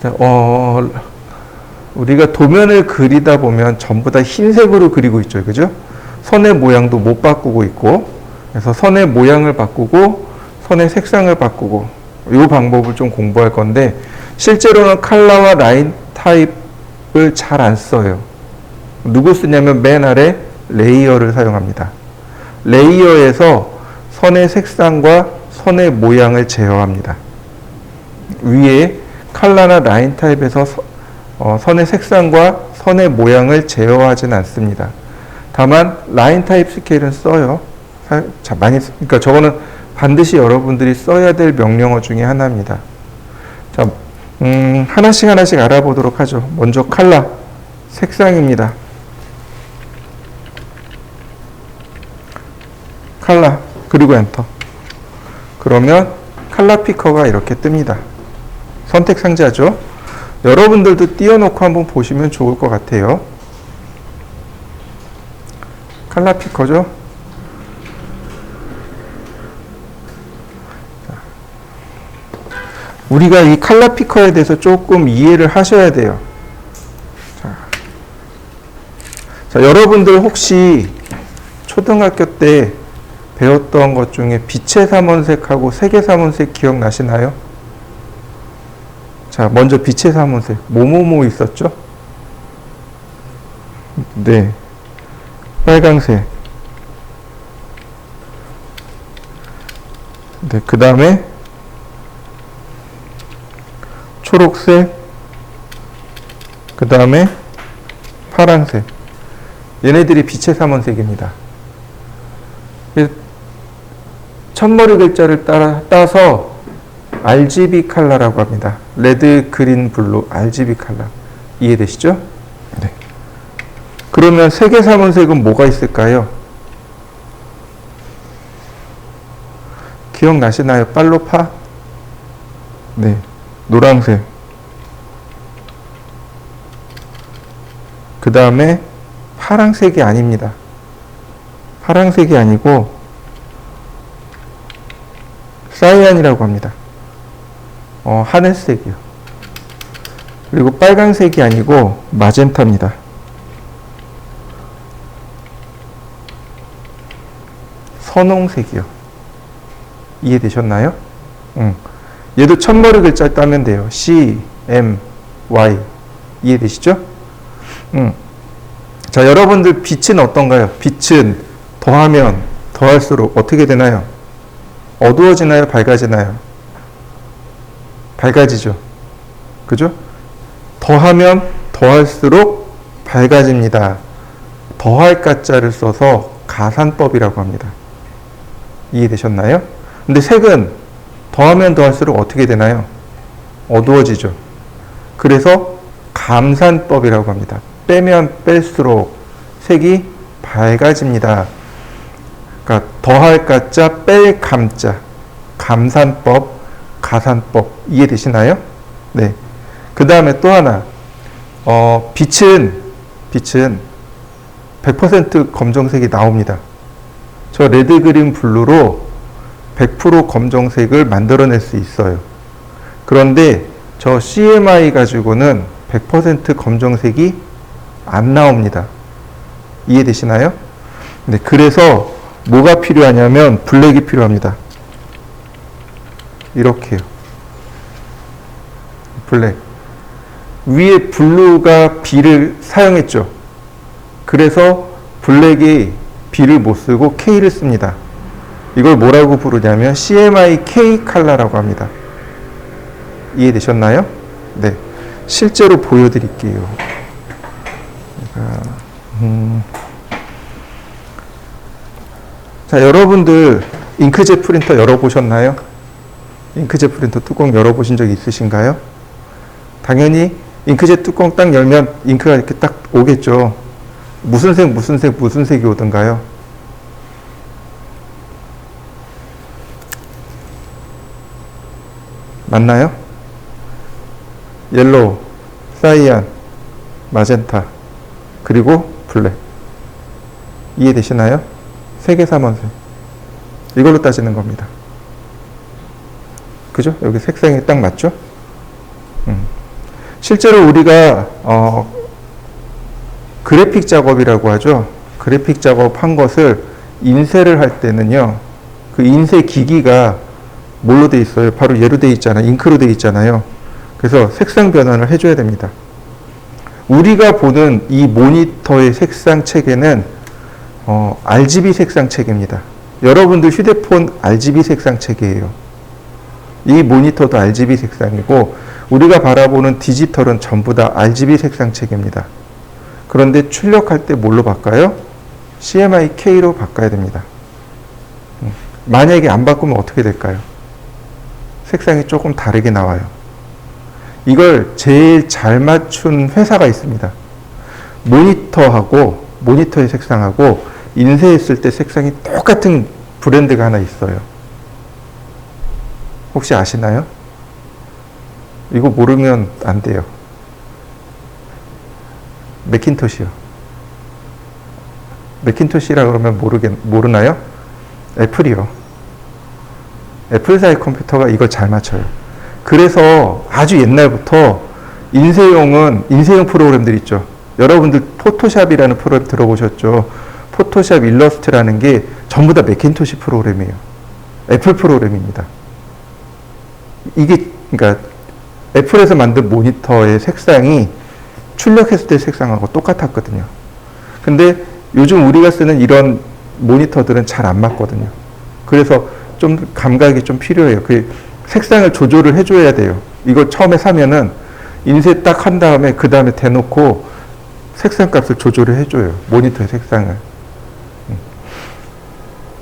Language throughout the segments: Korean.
자, 우리가 도면을 그리다 보면 전부 다 흰색으로 그리고 있죠. 그죠? 선의 모양도 못 바꾸고 있고, 그래서 선의 모양을 바꾸고, 선의 색상을 바꾸고, 이 방법을 좀 공부할 건데, 실제로는 컬러와 라인 타입을 잘 안 써요. 누구 쓰냐면 맨 아래 레이어를 사용합니다. 레이어에서 선의 색상과 선의 모양을 제어합니다. 위에 컬러나 라인 타입에서 선의 색상과 선의 모양을 제어하진 않습니다. 다만 라인 타입 스케일은 써요. 자, 그러니까 저거는 반드시 여러분들이 써야 될 명령어 중에 하나입니다. 자, 하나씩 알아보도록 하죠. 먼저 컬러, 색상입니다. 컬러, 그리고 엔터. 그러면 컬러 피커가 이렇게 뜹니다. 선택 상자죠. 여러분들도 띄워놓고 한번 보시면 좋을 것 같아요. 컬러 피커죠. 우리가 이 컬러 피커에 대해서 조금 이해를 하셔야 돼요. 자, 여러분들 혹시 초등학교 때 배웠던 것 중에 빛의 삼원색하고 색의 삼원색 기억나시나요? 자, 먼저 빛의 삼원색. 뭐뭐뭐 있었죠? 네. 빨강색. 네, 그 다음에 초록색. 그 다음에 파란색. 얘네들이 빛의 삼원색입니다. 첫머리 글자를 따서 RGB 컬러라고 합니다. 레드, 그린, 블루, RGB 컬러. 이해되시죠? 네. 그러면 색의 삼원색은 뭐가 있을까요? 기억나시나요? 빨로파? 네. 노란색. 그 다음에 파란색이 아닙니다. 파란색이 아니고 사이안이라고 합니다. 하늘색이요. 그리고 빨간색이 아니고 마젠타입니다. 선홍색이요. 이해되셨나요? 얘도 첫머리 글자 따면 돼요. C, M, Y. 이해되시죠? 자, 여러분들 빛은 어떤가요? 빛은 더하면 더할수록 어떻게 되나요? 어두워지나요? 밝아지나요? 밝아지죠. 그죠? 더하면 더할수록 밝아집니다. 더할 가짜를 써서 가산법이라고 합니다. 이해되셨나요? 근데 색은 더하면 더할수록 어떻게 되나요? 어두워지죠. 그래서 감산법이라고 합니다. 빼면 뺄수록 색이 밝아집니다. 그러니까 더할 가짜, 뺄 감자. 감산법, 가산법. 이해되시나요? 네. 그 다음에 또 하나. 빛은 100% 검정색이 나옵니다. 저 레드, 그린, 블루로 100% 검정색을 만들어낼 수 있어요. 그런데 저 CMY 가지고는 100% 검정색이 안 나옵니다. 이해되시나요? 네, 그래서 뭐가 필요하냐면 블랙이 필요합니다. 이렇게요. 블랙. 위에 블루가 B를 사용했죠. 그래서 블랙이 B를 못 쓰고 K를 씁니다. 이걸 뭐라고 부르냐면 CMY K 컬러라고 합니다. 이해되셨나요? 네. 실제로 보여드릴게요. 자, 여러분들 잉크젯 프린터 열어보셨나요? 잉크젯 프린터 뚜껑 열어보신 적 있으신가요? 당연히 잉크젯 뚜껑 딱 열면 잉크가 이렇게 딱 오겠죠. 무슨 색이 오던가요? 맞나요? 옐로우, 사이안, 마젠타, 그리고 블랙. 이해되시나요? 색의 삼원색. 이걸로 따지는 겁니다. 그죠? 여기 색상이 딱 맞죠? 실제로 우리가 그래픽 작업이라고 하죠. 그래픽 작업한 것을 인쇄를 할 때는요. 그 인쇄 기기가 뭘로 돼 있어요? 바로 얘로 돼 있잖아요. 잉크로 돼 있잖아요. 그래서 색상 변환을 해줘야 됩니다. 우리가 보는 이 모니터의 색상 체계는 RGB 색상 체계입니다. 여러분들 휴대폰 RGB 색상 체계예요. 이 모니터도 RGB 색상이고 우리가 바라보는 디지털은 전부 다 RGB 색상 체계입니다. 그런데 출력할 때 뭘로 바꿔요? CMYK로 바꿔야 됩니다. 만약에 안 바꾸면 어떻게 될까요? 색상이 조금 다르게 나와요. 이걸 제일 잘 맞춘 회사가 있습니다. 모니터의 색상하고 인쇄했을 때 색상이 똑같은 브랜드가 하나 있어요. 혹시 아시나요? 이거 모르면 안 돼요. 맥킨토시요. 맥킨토시라 그러면 모르나요? 애플이요. 애플사의 컴퓨터가 이걸 잘 맞춰요. 그래서 아주 옛날부터 인쇄용 프로그램들 있죠. 여러분들 포토샵이라는 프로그램 들어보셨죠? 포토샵 일러스트라는 게 전부 다 맥킨토시 프로그램이에요. 애플 프로그램입니다. 그러니까 애플에서 만든 모니터의 색상이 출력했을 때 색상하고 똑같았거든요. 근데 요즘 우리가 쓰는 이런 모니터들은 잘 안 맞거든요. 그래서 좀 감각이 좀 필요해요. 그 색상을 조절을 해줘야 돼요. 이거 처음에 사면은 인쇄 딱 한 다음에 그 다음에 대놓고 색상 값을 조절을 해줘요. 모니터의 색상을.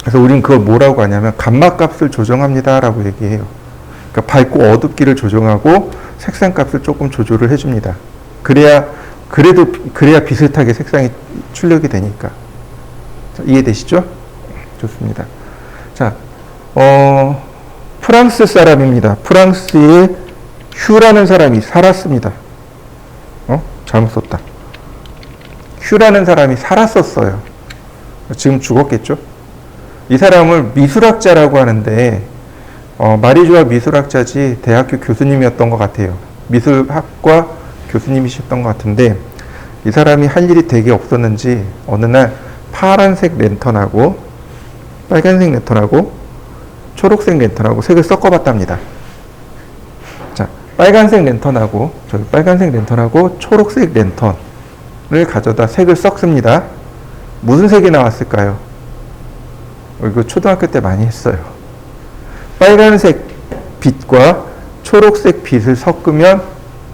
그래서 우린 그걸 뭐라고 하냐면 감막 값을 조정합니다 라고 얘기해요. 그러니까 밝고 어둡기를 조정하고 색상 값을 조금 조절을 해줍니다. 그래야 비슷하게 색상이 출력이 되니까. 자, 이해되시죠? 좋습니다. 자, 프랑스 사람입니다. 프랑스에 휴라는 사람이 살았습니다. 잘못 썼다. 휴라는 사람이 살았었어요. 지금 죽었겠죠? 이 사람을 미술학자라고 하는데 마리조아 미술학자지 대학교 교수님이었던 것 같아요. 미술학과 교수님이셨던 것 같은데 이 사람이 할 일이 되게 없었는지 어느 날 파란색 랜턴하고 빨간색 랜턴하고 초록색 랜턴하고 색을 섞어봤답니다. 자, 빨간색 랜턴하고 초록색 랜턴을 가져다 색을 섞습니다. 무슨 색이 나왔을까요? 이거 초등학교 때 많이 했어요. 빨간색 빛과 초록색 빛을 섞으면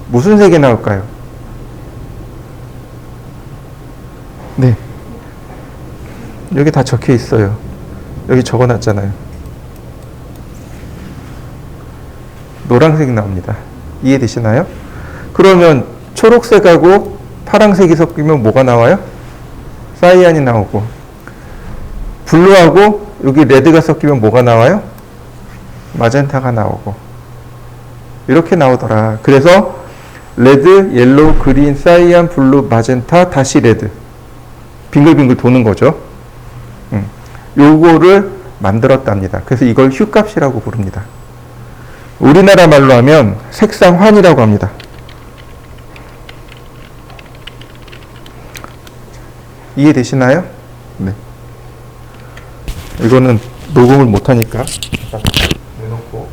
무슨 색이 나올까요? 네. 여기 다 적혀 있어요. 여기 적어 놨잖아요. 노란색이 나옵니다. 이해되시나요? 그러면 초록색하고 파란색이 섞이면 뭐가 나와요? 사이안이 나오고, 블루하고 여기 레드가 섞이면 뭐가 나와요? 마젠타가 나오고. 이렇게 나오더라. 그래서 레드, 옐로우, 그린, 사이안, 블루, 마젠타, 다시 레드. 빙글빙글 도는 거죠. 요거를 만들었답니다. 그래서 이걸 휴값이라고 부릅니다. 우리나라 말로 하면 색상환이라고 합니다. 이해되시나요? 네. 이거는 녹음을 못하니까 내놓고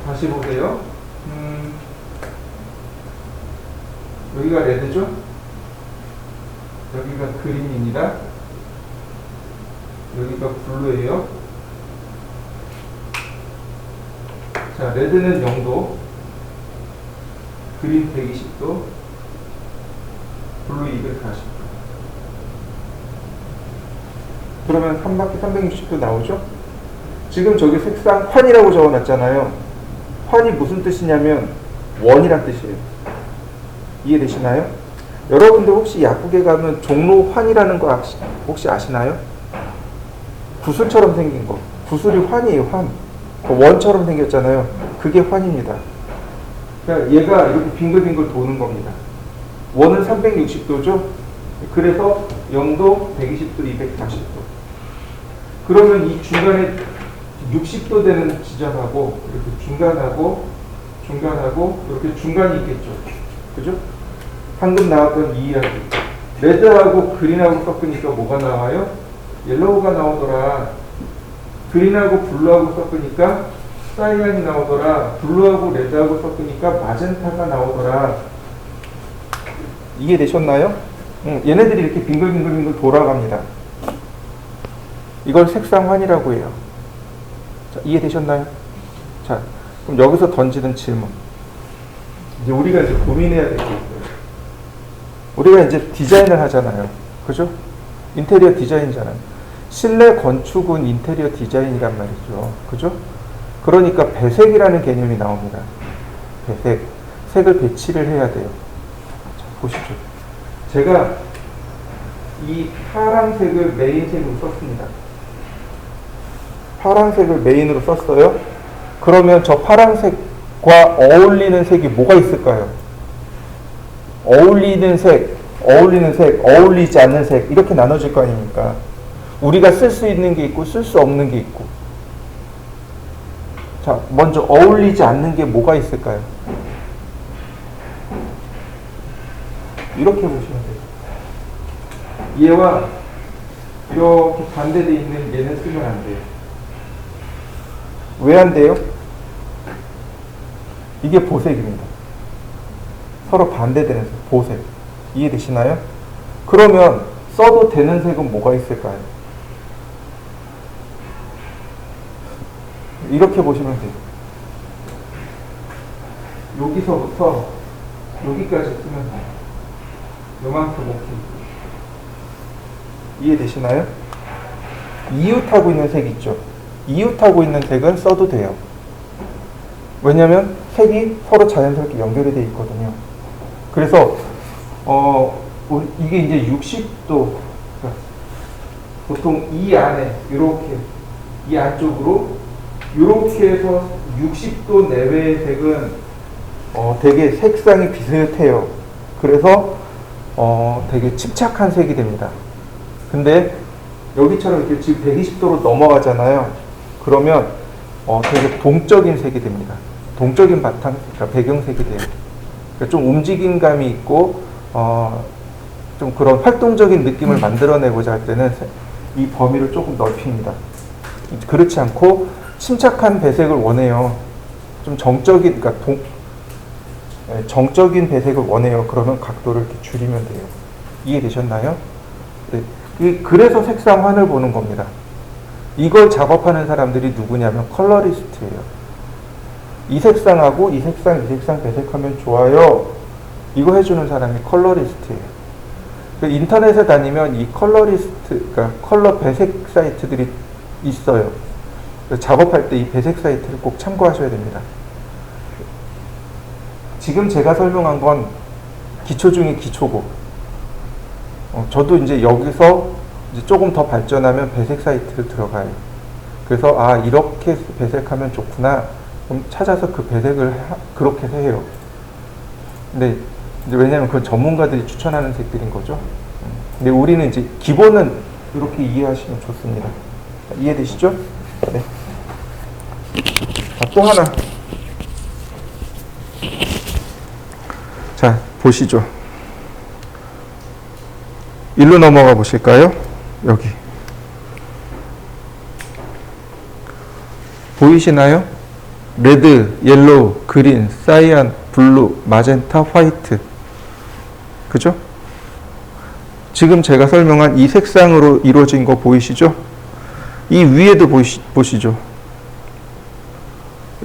다시 보세요. 여기가 레드죠? 여기가 그린입니다. 여기가 블루예요. 자, 레드는 0도, 그린 120도, 블루 240도. 그러면 한 바퀴 360도 나오죠? 지금 저기 색상 환이라고 적어놨잖아요. 환이 무슨 뜻이냐면 원이란 뜻이에요. 이해되시나요? 여러분들 혹시 약국에 가면 종로 환이라는 거 혹시 아시나요? 구슬처럼 생긴 거. 구슬이 환이에요, 환. 원처럼 생겼잖아요. 그게 환입니다. 그러니까 얘가 이렇게 빙글빙글 도는 겁니다. 원은 360도죠? 그래서 0도, 120도, 240도. 그러면 이 중간에 60도 되는 지점하고 이렇게 중간하고 중간하고 이렇게 중간이 있겠죠. 그죠? 방금 나왔던 이 이야기. 레드하고 그린하고 섞으니까 뭐가 나와요? 옐로우가 나오더라. 그린하고 블루하고 섞으니까 사이안이 나오더라. 블루하고 레드하고 섞으니까 마젠타가 나오더라. 이해되셨나요? 얘네들이 이렇게 빙글빙글 돌아갑니다. 이걸 색상환이라고 해요. 자, 이해되셨나요? 자, 그럼 여기서 던지는 질문. 이제 우리가 이제 고민해야 될 게 있어요. 우리가 이제 디자인을 하잖아요. 그죠? 인테리어 디자인이잖아요. 실내 건축은 인테리어 디자인이란 말이죠. 그죠? 그러니까 배색이라는 개념이 나옵니다. 배색. 색을 배치를 해야 돼요. 자, 보시죠. 제가 이 파란색을 메인색으로 썼습니다. 파란색을 메인으로 썼어요. 그러면 저 파란색과 어울리는 색이 뭐가 있을까요? 어울리는 색, 어울리지 않는 색 이렇게 나눠질 거 아닙니까? 우리가 쓸 수 있는 게 있고 쓸 수 없는 게 있고. 자, 먼저 어울리지 않는 게 뭐가 있을까요? 이렇게 보시면 돼요. 얘와 이렇게 반대되어 있는 얘는 쓰면 안 돼요. 왜 안 돼요? 이게 보색입니다. 서로 반대되는 색, 보색. 이해되시나요? 그러면 써도 되는 색은 뭐가 있을까요? 이렇게 보시면 돼요. 여기서부터 여기까지 쓰면 돼요. 요만큼 오케이. 이해되시나요? 이웃하고 있는 색 있죠? 이웃하고 있는 색은 써도 돼요. 왜냐면 색이 서로 자연스럽게 연결이 되어 있거든요. 그래서 이게 이제 60도 보통 이 안에 이렇게 이 안쪽으로 이렇게 해서 60도 내외의 색은 되게 색상이 비슷해요. 그래서 되게 침착한 색이 됩니다. 근데 여기처럼 이렇게 지금 120도로 넘어가잖아요. 그러면 되게 동적인 색이 됩니다. 동적인 바탕, 그러니까 배경색이 돼요. 그러니까 좀 움직임감이 있고 좀 그런 활동적인 느낌을 만들어내고자 할 때는 이 범위를 조금 넓힙니다. 그렇지 않고 침착한 배색을 원해요. 좀 정적인, 그러니까 정적인 배색을 원해요. 그러면 각도를 이렇게 줄이면 돼요. 이해되셨나요? 네. 그래서 색상환을 보는 겁니다. 이걸 작업하는 사람들이 누구냐면 컬러리스트예요. 이 색상하고 이 색상 배색하면 좋아요. 이거 해주는 사람이 컬러리스트예요. 인터넷에 다니면 이 컬러리스트, 그러니까 컬러 배색 사이트들이 있어요. 작업할 때 이 배색 사이트를 꼭 참고하셔야 됩니다. 지금 제가 설명한 건 기초 중에 기초고, 저도 이제 여기서 이제 조금 더 발전하면 배색 사이트를 들어가요. 그래서 이렇게 배색하면 좋구나. 그럼 찾아서 그 배색을 그렇게 해요. 근데 이제 왜냐하면 그건 전문가들이 추천하는 색들인 거죠. 근데 우리는 이제 기본은 이렇게 이해하시면 좋습니다. 이해되시죠? 네. 또 하나. 자, 보시죠. 일로 넘어가 보실까요? 여기. 보이시나요? 레드, 옐로우, 그린, 사이안, 블루, 마젠타, 화이트. 그죠? 지금 제가 설명한 이 색상으로 이루어진 거 보이시죠? 이 위에도 보시죠.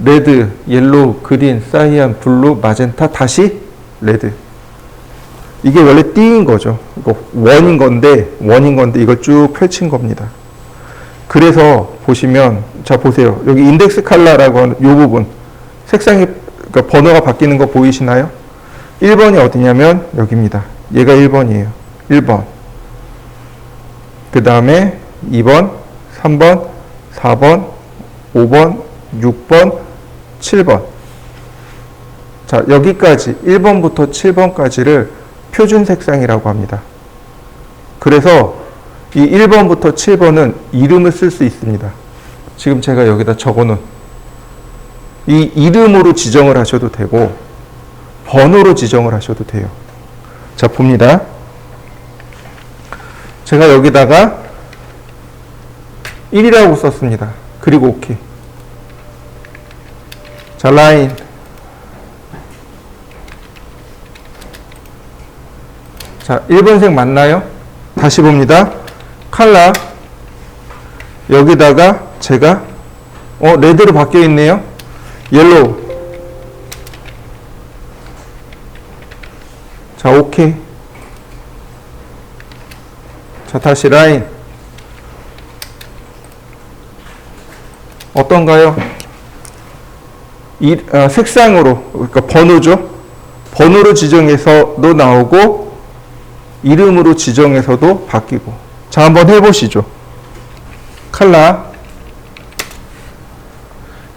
레드, 옐로우, 그린, 사이안, 블루, 마젠타, 다시 레드. 이게 원래 띠인 거죠. 이거 원인 건데 이걸 쭉 펼친 겁니다. 그래서 보시면, 자 보세요. 여기 인덱스 컬러라고 하는 이 부분, 색상이, 그러니까 번호가 바뀌는 거 보이시나요? 1번이 어디냐면 여기입니다. 얘가 1번이에요. 1번. 그 다음에 2번, 3번, 4번, 5번, 6번, 7번. 자, 여기까지 1번부터 7번까지를 표준 색상이라고 합니다. 그래서 이 1번부터 7번은 이름을 쓸 수 있습니다. 지금 제가 여기다 적어놓은 이 이름으로 지정을 하셔도 되고 번호로 지정을 하셔도 돼요. 자, 봅니다. 제가 여기다가 1이라고 썼습니다. 그리고 오케이. 자, 라인. 자, 1번색 맞나요? 다시 봅니다. 컬러. 여기다가 제가 레드로 바뀌어 있네요. 옐로우. 자, 오케이. 자, 다시 라인. 어떤가요? 색상으로, 그러니까 번호죠. 번호로 지정해서도 나오고 이름으로 지정해서도 바뀌고. 자, 한번 해보시죠. 컬러.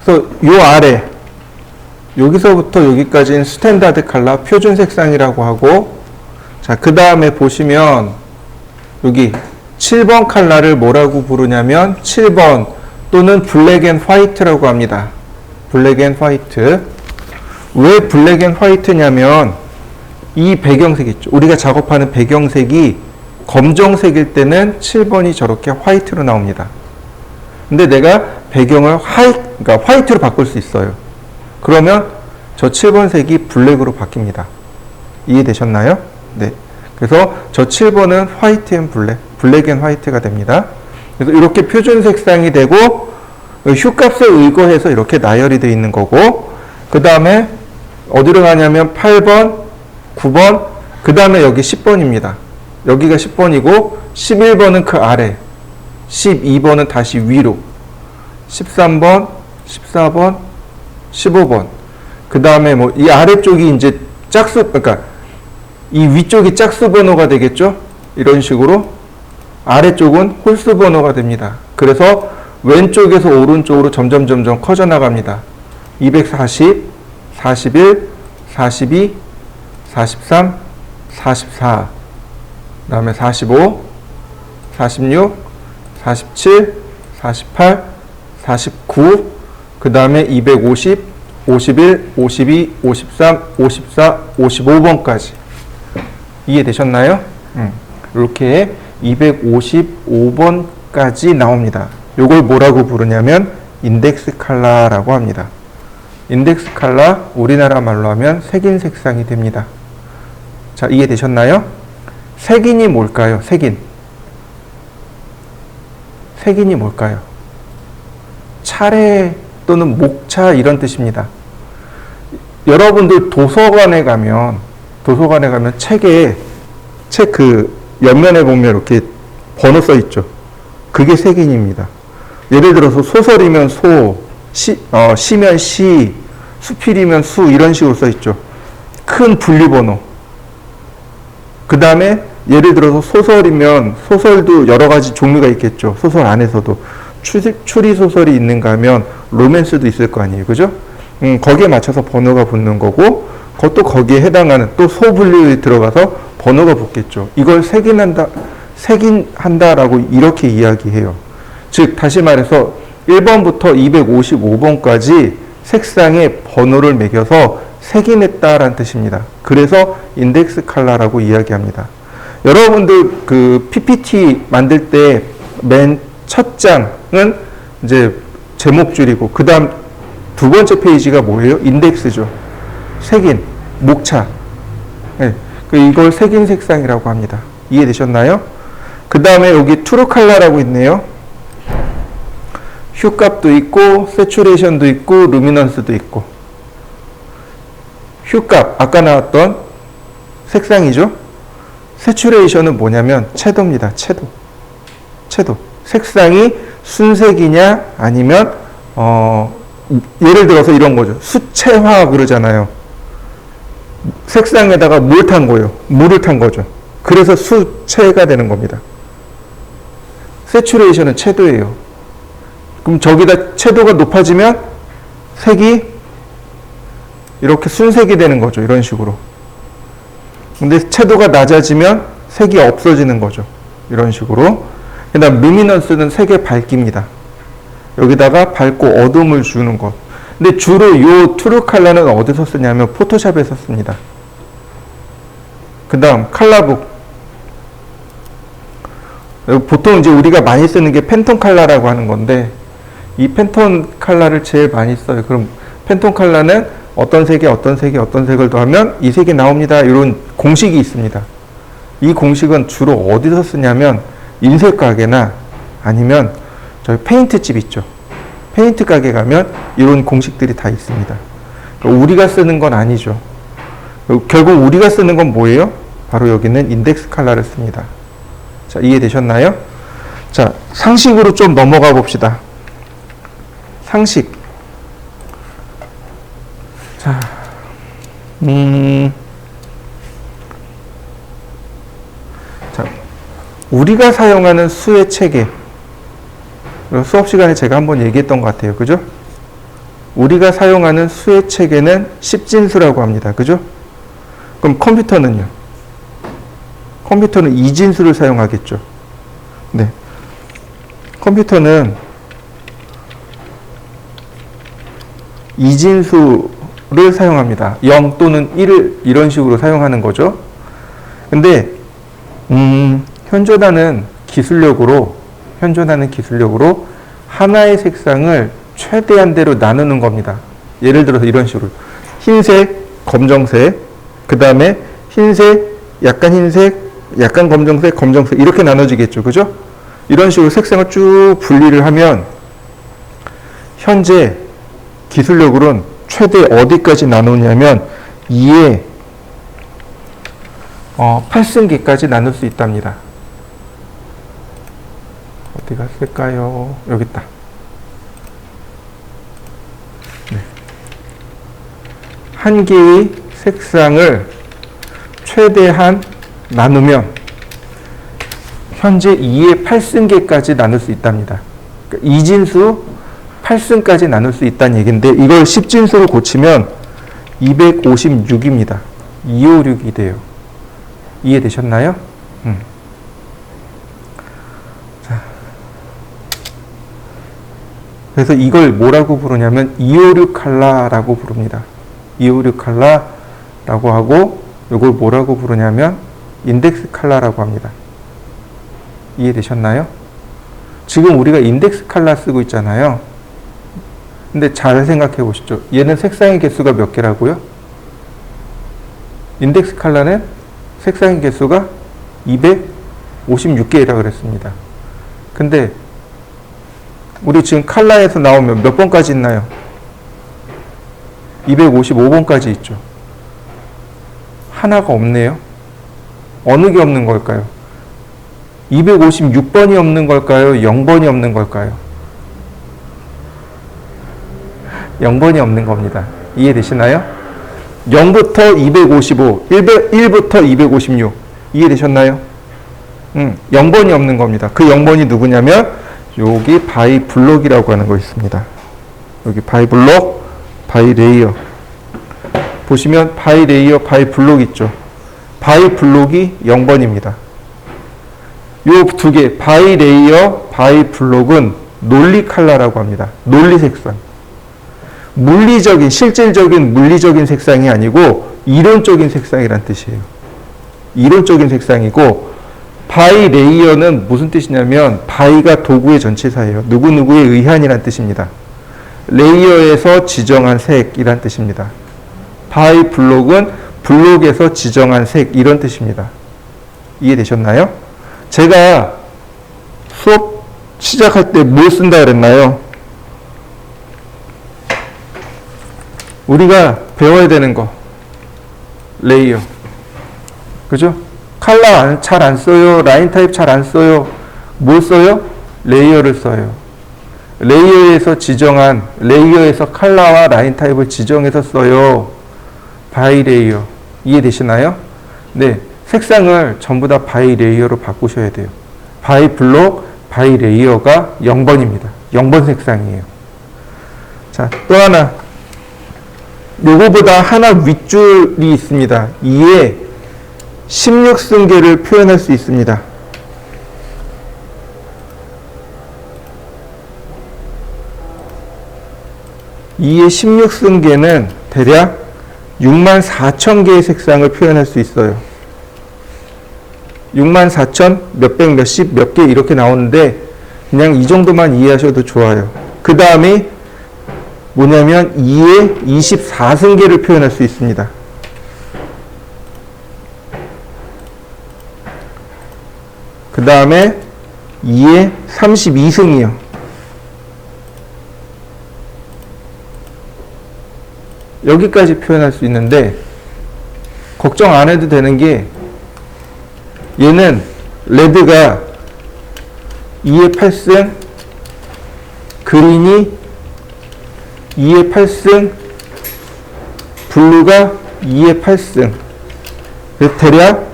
그래서 요 아래 여기서부터 여기까지는 스탠다드 컬러, 표준 색상이라고 하고, 자, 그 다음에 보시면 여기 7번 컬러를 뭐라고 부르냐면 7번 또는 블랙 앤 화이트라고 합니다. 블랙 앤 화이트. 왜 블랙 앤 화이트냐면 이 배경색 있죠. 우리가 작업하는 배경색이 검정색일 때는 7번이 저렇게 화이트로 나옵니다. 근데 내가 배경을 그러니까 화이트로 바꿀 수 있어요. 그러면 저 7번 색이 블랙으로 바뀝니다. 이해되셨나요? 네. 그래서 저 7번은 화이트 앤 블랙, 블랙 앤 화이트가 됩니다. 그래서 이렇게 표준 색상이 되고 휴값에 의거해서 이렇게 나열이 되어 있는 거고, 그 다음에 어디로 가냐면 8번, 9번, 그 다음에 여기 10번입니다. 여기가 10번이고 11번은 그 아래, 12번은 다시 위로, 13번, 14번, 15번. 그 다음에 뭐 이 아래쪽이 이제 짝수, 그러니까 이 위쪽이 짝수 번호가 되겠죠? 이런 식으로 아래쪽은 홀수 번호가 됩니다. 그래서 왼쪽에서 오른쪽으로 점점 커져 나갑니다. 240, 41, 42, 43, 44, 그 다음에 45, 46, 47, 48, 49, 그 다음에 250, 51, 52, 53, 54, 55번까지. 이해되셨나요? 이렇게 255번까지 나옵니다. 요걸 뭐라고 부르냐면 인덱스 컬러라고 합니다. 인덱스 컬러, 우리나라 말로 하면 색인 색상이 됩니다. 자, 이해되셨나요? 색인이 뭘까요? 색인. 색인이 뭘까요? 차례 또는 목차 이런 뜻입니다. 여러분들 도서관에 가면 책에 책 그 옆면에 보면 이렇게 번호 써 있죠. 그게 색인입니다. 예를 들어서 소설이면 시면 시, 수필이면 수 이런 식으로 써 있죠. 큰 분리번호. 그 다음에 예를 들어서 소설이면 소설도 여러 가지 종류가 있겠죠. 소설 안에서도 추리 소설이 있는가 하면 로맨스도 있을 거 아니에요. 그죠? 거기에 맞춰서 번호가 붙는 거고, 그것도 거기에 해당하는 또 소분류에 들어가서 번호가 붙겠죠. 이걸 색인한다라고 이렇게 이야기해요. 즉, 다시 말해서 1번부터 255번까지 색상에 번호를 매겨서 색인했다라는 뜻입니다. 그래서 인덱스 컬러라고 이야기합니다. 여러분들 그 PPT 만들 때 맨 첫 장은 이제 제목줄이고, 그 다음 두 번째 페이지가 뭐예요? 인덱스죠. 색인, 목차. 네, 이걸 색인 색상이라고 합니다. 이해되셨나요? 그 다음에 여기 트루 컬러라고 있네요. 휴값도 있고, 세츄레이션도 있고, 루미넌스도 있고. 휴값, 아까 나왔던 색상이죠. 세츄레이션은 뭐냐면 채도입니다. 채도. 색상이 순색이냐 아니면 예를 들어서 이런 거죠. 수채화 그러잖아요. 색상에다가 물을 탄 거죠. 그래서 수채가 되는 겁니다. 세츄레이션은 채도예요. 그럼 저기다 채도가 높아지면 색이 이렇게 순색이 되는 거죠. 이런 식으로. 근데 채도가 낮아지면 색이 없어지는 거죠. 이런 식으로. 그 다음 루미넌스는 색의 밝기입니다. 여기다가 밝고 어둠을 주는 것. 근데 주로 요 트루 컬러는 어디서 쓰냐면 포토샵에서 씁니다. 그 다음 컬러북. 보통 이제 우리가 많이 쓰는 게 팬톤 컬러라고 하는 건데, 이 팬톤 컬러를 제일 많이 써요. 그럼 팬톤 컬러는 어떤 색에 어떤 색에 어떤 색을 더하면 이 색이 나옵니다. 이런 공식이 있습니다. 이 공식은 주로 어디서 쓰냐면 인쇄 가게나 아니면 저희 페인트 집 있죠. 페인트 가게 가면 이런 공식들이 다 있습니다. 우리가 쓰는 건 아니죠. 결국 우리가 쓰는 건 뭐예요? 바로 여기는 인덱스 컬러를 씁니다. 자, 이해되셨나요? 자, 상식으로 좀 넘어가 봅시다. 상식. 자, 자, 우리가 사용하는 수의 체계. 수업 시간에 제가 한번 얘기했던 것 같아요. 그죠? 우리가 사용하는 수의 체계는 십진수라고 합니다. 그죠? 그럼 컴퓨터는요? 컴퓨터는 이진수를 사용하겠죠. 네. 컴퓨터는 이진수를 사용합니다. 0 또는 1을 이런 식으로 사용하는 거죠. 근데 현존하는 기술력으로 하나의 색상을 최대한대로 나누는 겁니다. 예를 들어서 이런 식으로 흰색, 검정색, 그 다음에 흰색, 약간 흰색, 약간 검정색, 검정색 이렇게 나눠지겠죠. 그죠? 이런 식으로 색상을 쭉 분리를 하면 현재 기술력으로는 최대 어디까지 나누냐면 2의 8승계까지 나눌 수 있답니다. 어디 갔을까요? 여기 있다. 네. 한 개의 색상을 최대한 나누면 현재 2의 8승계까지 나눌 수 있답니다. 그러니까 이진수 8승까지 나눌 수 있다는 얘기인데 이걸 10진수로 고치면 256입니다. 256이 돼요. 이해되셨나요? 자, 그래서 이걸 뭐라고 부르냐면 256 컬러라고 부릅니다. 256 컬러라고 하고 이걸 뭐라고 부르냐면 인덱스 컬러라고 합니다. 이해되셨나요? 지금 우리가 인덱스 컬러 쓰고 있잖아요. 근데 잘 생각해 보시죠. 얘는 색상의 개수가 몇 개라고요? 인덱스 컬러는 색상의 개수가 256개라고 그랬습니다. 근데 우리 지금 컬러에서 나오면 몇 번까지 있나요? 255번까지 있죠. 하나가 없네요. 어느 게 없는 걸까요? 256번이 없는 걸까요? 0번이 없는 걸까요? 0번이 없는 겁니다. 이해되시나요? 0부터 255, 1부터 256. 이해되셨나요? 0번이 없는 겁니다. 그 0번이 누구냐면 여기 바이 블록이라고 하는 거 있습니다. 여기 바이 블록, 바이 레이어. 보시면 바이 레이어, 바이 블록 있죠. 바이 블록이 0번입니다. 요 두 개, 바이 레이어, 바이 블록은 논리 컬러라고 합니다. 논리 색상. 물리적인, 실질적인 물리적인 색상이 아니고 이론적인 색상이란 뜻이에요. 이론적인 색상이고 바이 레이어는 무슨 뜻이냐면 바이가 도구의 전치사예요. 누구누구에 의한이란 뜻입니다. 레이어에서 지정한 색이란 뜻입니다. 바이 블록은 블록에서 지정한 색 이런 뜻입니다. 이해되셨나요? 제가 수업 시작할 때 뭘 쓴다 그랬나요? 우리가 배워야 되는 거 레이어 그죠? 컬러 잘 안 써요. 라인 타입 잘 안 써요. 뭘 써요? 레이어를 써요. 레이어에서 컬러와 라인 타입을 지정해서 써요. 바이 레이어. 이해되시나요? 네. 색상을 전부 다 바이 레이어로 바꾸셔야 돼요. 바이 블록, 바이 레이어가 0번입니다. 0번 색상이에요. 자, 또 하나. 요거보다 하나 윗줄이 있습니다. 2에 16승계를 표현할 수 있습니다. 2의 16승계는 대략 64,000개의 색상을 표현할 수 있어요. 64,000 몇백 몇십 몇 개 이렇게 나오는데 그냥 이 정도만 이해하셔도 좋아요. 그 다음에 뭐냐면 2의 24승계를 표현할 수 있습니다. 그 다음에 2의 32승이요. 여기까지 표현할 수 있는데 걱정 안 해도 되는 게 얘는 레드가 2의 8승, 그린이 2의 8승, 블루가 2의 8승. 그래서 대략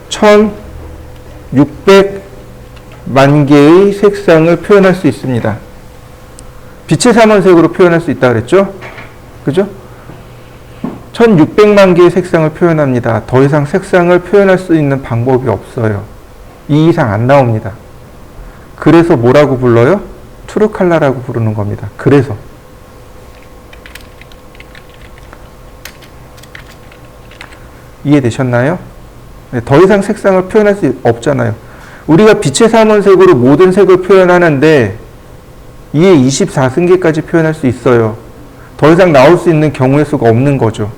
1600만 개의 색상을 표현할 수 있습니다. 빛의 삼원색으로 표현할 수 있다 그랬죠? 그죠? 1600만 개의 색상을 표현합니다. 더 이상 색상을 표현할 수 있는 방법이 없어요. 이 이상 안 나옵니다. 그래서 뭐라고 불러요? 트루칼라라고 부르는 겁니다. 그래서. 이해되셨나요? 네, 더 이상 색상을 표현할 수 없잖아요. 우리가 빛의 삼원색으로 모든 색을 표현하는데 2의 24승계까지 표현할 수 있어요. 더 이상 나올 수 있는 경우의 수가 없는 거죠.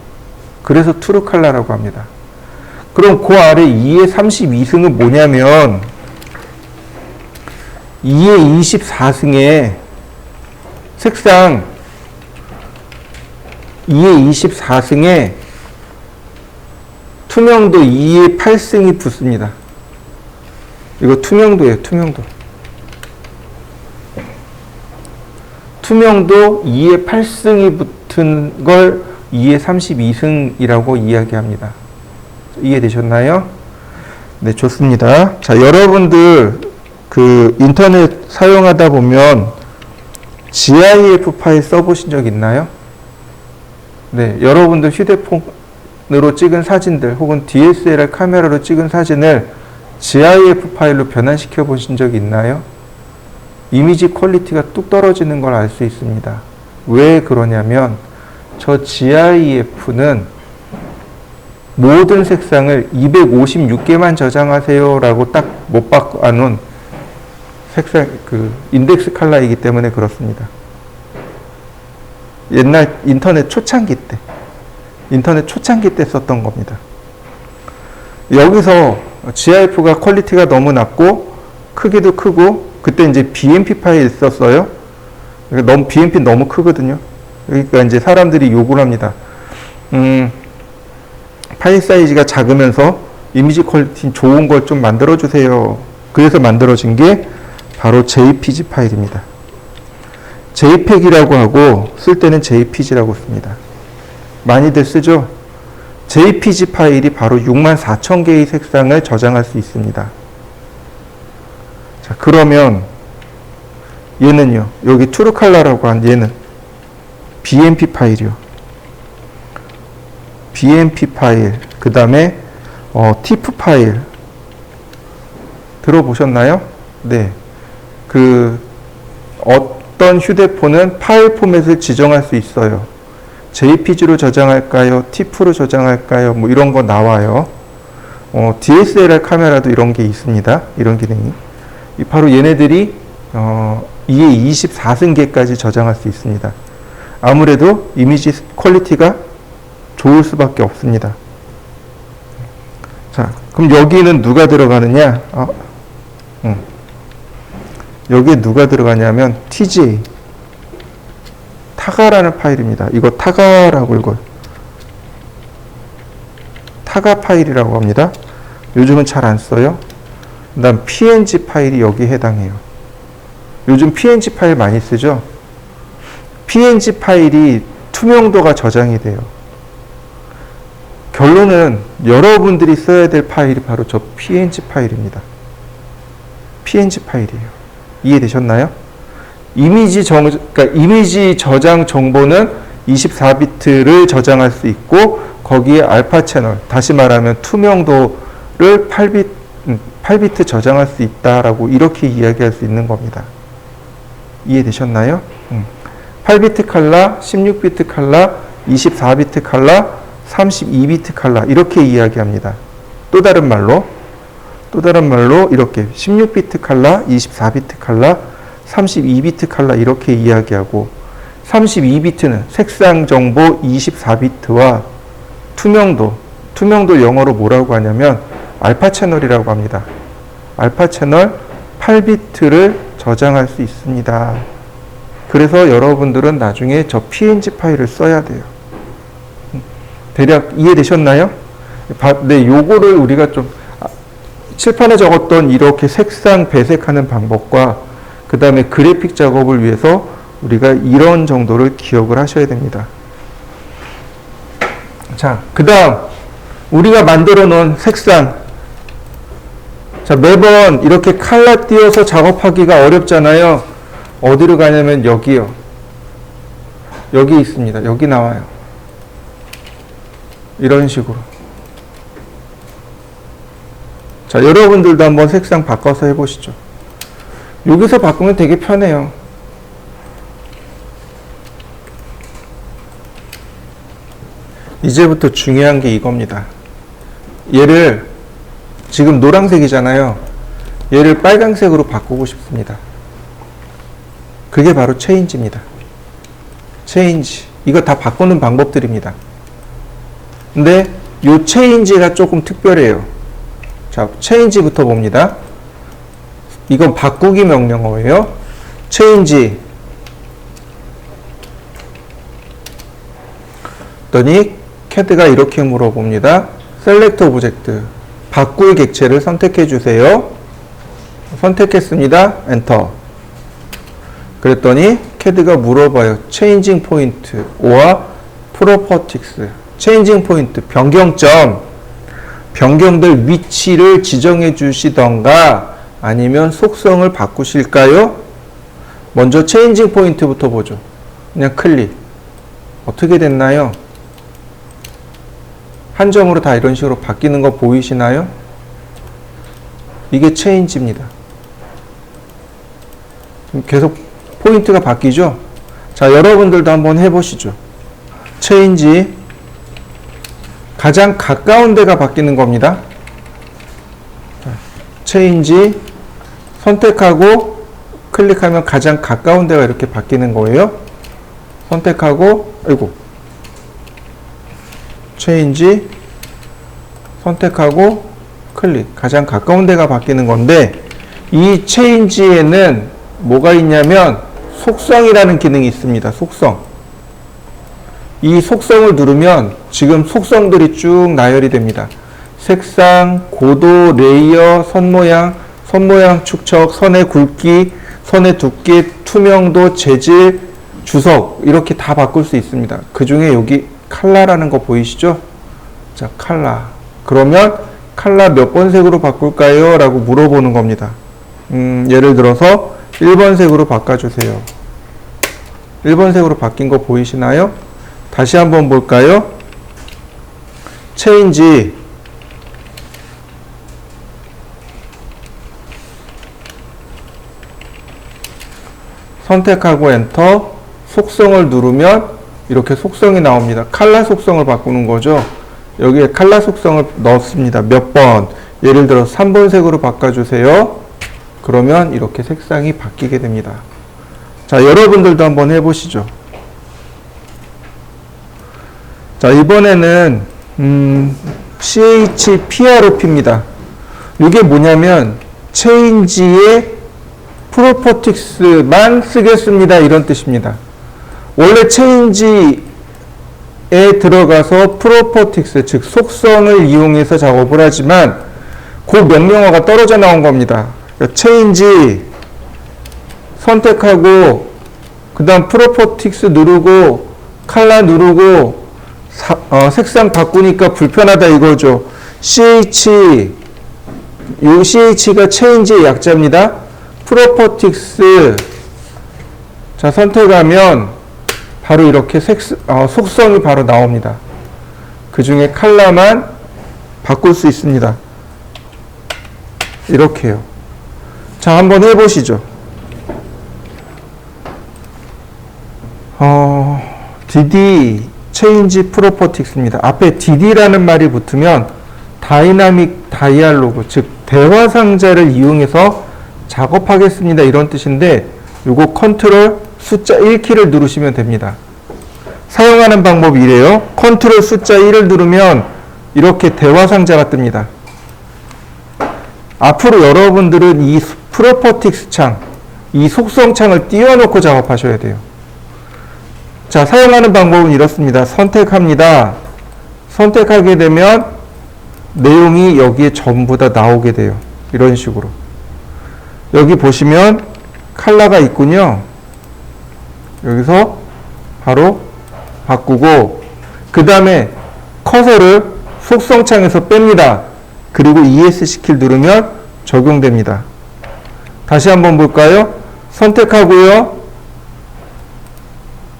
그래서 트루칼라라고 합니다. 그럼 그 아래 2의 32승은 뭐냐면 2의 24승에 색상 2의 24승에 투명도 2의 8승이 붙습니다. 이거 투명도예요. 투명도. 투명도 2의 8승이 붙은 걸 2의 32승이라고 이야기합니다. 이해되셨나요? 네, 좋습니다. 자, 여러분들 그 인터넷 사용하다 보면 GIF 파일 써보신 적 있나요? 네, 여러분들 휴대폰으로 찍은 사진들 혹은 DSLR 카메라로 찍은 사진을 GIF 파일로 변환시켜 보신 적 있나요? 이미지 퀄리티가 뚝 떨어지는 걸 알 수 있습니다. 왜 그러냐면 저 GIF는 모든 색상을 256개만 저장하세요 라고 딱 못 박아놓은 색상 그 인덱스 컬러이기 때문에 그렇습니다. 옛날 인터넷 초창기 때 썼던 겁니다. 여기서 GIF가 퀄리티가 너무 낮고 크기도 크고 그때 이제 BMP 파일 썼어요. 너무 BMP 너무 크거든요. 그러니까 이제 사람들이 요구를 합니다. 파일 사이즈가 작으면서 이미지 퀄리티 좋은 걸 좀 만들어 주세요. 그래서 만들어진 게 바로 JPG 파일입니다. JPEG이라고 하고 쓸 때는 JPG라고 씁니다. 많이들 쓰죠? JPG 파일이 바로 64,000개의 색상을 저장할 수 있습니다. 자, 그러면 얘는요. 여기 트루칼라라고 한 얘는 BMP 파일이요. BMP 파일, 그 다음에 TIFF 파일 들어보셨나요? 네. 그 어떤 휴대폰은 파일 포맷을 지정할 수 있어요. JPG로 저장할까요? TIFF로 저장할까요? 뭐 이런 거 나와요. DSLR 카메라도 이런 게 있습니다. 이런 기능이. 바로 얘네들이 2의 24승계까지 저장할 수 있습니다. 아무래도 이미지 퀄리티가 좋을 수밖에 없습니다. 자, 그럼 여기는 누가 들어가느냐? 여기에 누가 들어가냐면 TGA 타가라는 파일입니다. 이거 타가라고 읽어요. 타가 파일이라고 합니다. 요즘은 잘 안 써요. 그 다음 PNG 파일이 여기에 해당해요. 요즘 PNG 파일 많이 쓰죠? PNG 파일이 투명도가 저장이 돼요. 결론은 여러분들이 써야 될 파일이 바로 저 PNG 파일입니다. PNG 파일이에요. 이해되셨나요? 그러니까 이미지 저장 정보는 24비트를 저장할 수 있고 거기에 알파 채널, 다시 말하면 투명도를 8비트 저장할 수 있다라고 이렇게 이야기할 수 있는 겁니다. 이해되셨나요? 8비트 칼라, 16비트 칼라, 24비트 칼라, 32비트 칼라 이렇게 이야기합니다. 또 다른 말로 이렇게 16비트 칼라, 24비트 칼라, 32비트 칼라 이렇게 이야기하고 32비트는 색상 정보 24비트와 투명도 영어로 뭐라고 하냐면 알파 채널이라고 합니다. 알파 채널 8비트를 저장할 수 있습니다. 그래서 여러분들은 나중에 저 PNG 파일을 써야 돼요. 대략 이해되셨나요? 네, 요거를 우리가 좀 칠판에 적었던 이렇게 색상 배색하는 방법과 그 다음에 그래픽 작업을 위해서 우리가 이런 정도를 기억을 하셔야 됩니다. 자, 그 다음 우리가 만들어 놓은 색상. 자, 매번 이렇게 칼라 띄어서 작업하기가 어렵잖아요. 어디로 가냐면 여기요. 여기 있습니다. 여기 나와요. 이런 식으로. 자, 여러분들도 한번 색상 바꿔서 해보시죠. 여기서 바꾸면 되게 편해요. 이제부터 중요한 게 이겁니다. 얘를 지금 노란색이잖아요. 얘를 빨간색으로 바꾸고 싶습니다. 그게 바로 체인지입니다. 체인지. 이거 다 바꾸는 방법들입니다. 근데 요 체인지가 조금 특별해요. 자, 체인지부터 봅니다. 이건 바꾸기 명령어예요. 체인지. 그랬더니 CAD가 이렇게 물어봅니다. 셀렉트 오브젝트. 바꿀 객체를 선택해 주세요. 선택했습니다. 엔터. 그랬더니 CAD가 물어봐요. 체인징 포인트 or 프로퍼틱스. 체인징 포인트, 변경점. 변경될 위치를 지정해 주시던가 아니면 속성을 바꾸실까요? 먼저 체인징 포인트부터 보죠. 그냥 클릭. 어떻게 됐나요? 한 점으로 다 이런 식으로 바뀌는 거 보이시나요? 이게 체인지입니다. 계속 포인트가 바뀌죠? 자, 여러분들도 한번 해보시죠. 체인지. 가장 가까운 데가 바뀌는 겁니다. 체인지. 선택하고 클릭하면 가장 가까운 데가 이렇게 바뀌는 거예요. 선택하고, 체인지. 선택하고 클릭. 가장 가까운 데가 바뀌는 건데, 이 체인지에는 뭐가 있냐면 속성이라는 기능이 있습니다. 속성. 이 속성을 누르면 지금 속성들이 쭉 나열이 됩니다. 색상, 고도, 레이어, 선 모양 축척, 선의 굵기, 선의 두께, 투명도, 재질, 주석 이렇게 다 바꿀 수 있습니다. 그 중에 여기 칼라라는 거 보이시죠? 자, 칼라. 그러면 칼라 몇 번 색으로 바꿀까요? 라고 물어보는 겁니다. 예를 들어서 1번 색으로 바꿔주세요. 1번 색으로 바뀐 거 보이시나요? 다시 한번 볼까요? 체인지. 선택하고 엔터. 속성을 누르면 이렇게 속성이 나옵니다. 칼라 속성을 바꾸는 거죠. 여기에 칼라 속성을 넣습니다. 몇 번. 예를 들어 3번 색으로 바꿔주세요. 그러면 이렇게 색상이 바뀌게 됩니다. 자, 여러분들도 한번 해보시죠. 자, 이번에는 CHPROP입니다. 이게 뭐냐면 체인지의 프로퍼틱스만 쓰겠습니다. 이런 뜻입니다. 원래 체인지에 들어가서 프로퍼틱스, 즉 속성을 이용해서 작업을 하지만 그 명령어가 떨어져 나온 겁니다. 그러니까 체인지 선택하고 그 다음 프로퍼틱스 누르고 칼라 누르고 색상 바꾸니까 불편하다 이거죠. 요 CH가 체인지의 약자입니다. 프로퍼틱스. 자, 선택하면 바로 이렇게 속성이 바로 나옵니다. 그 중에 칼라만 바꿀 수 있습니다. 이렇게요. 자, 한번 해보시죠. DD 체인지 프로퍼틱스입니다. 앞에 DD라는 말이 붙으면 다이나믹 다이알로그, 즉 대화 상자를 이용해서 작업하겠습니다, 이런 뜻인데 요거 컨트롤 숫자 1키를 누르시면 됩니다. 사용하는 방법이 이래요. 컨트롤 숫자 1을 누르면 이렇게 대화 상자가 뜹니다. 앞으로 여러분들은 이 프로퍼틱스 창, 이 속성 창을 띄워놓고 작업하셔야 돼요. 자, 사용하는 방법은 이렇습니다. 선택합니다. 선택하게 되면 내용이 여기에 전부 다 나오게 돼요. 이런 식으로. 여기 보시면 컬러가 있군요. 여기서 바로 바꾸고, 그 다음에 커서를 속성창에서 뺍니다. 그리고 ESC 키를 누르면 적용됩니다. 다시 한번 볼까요? 선택하고요.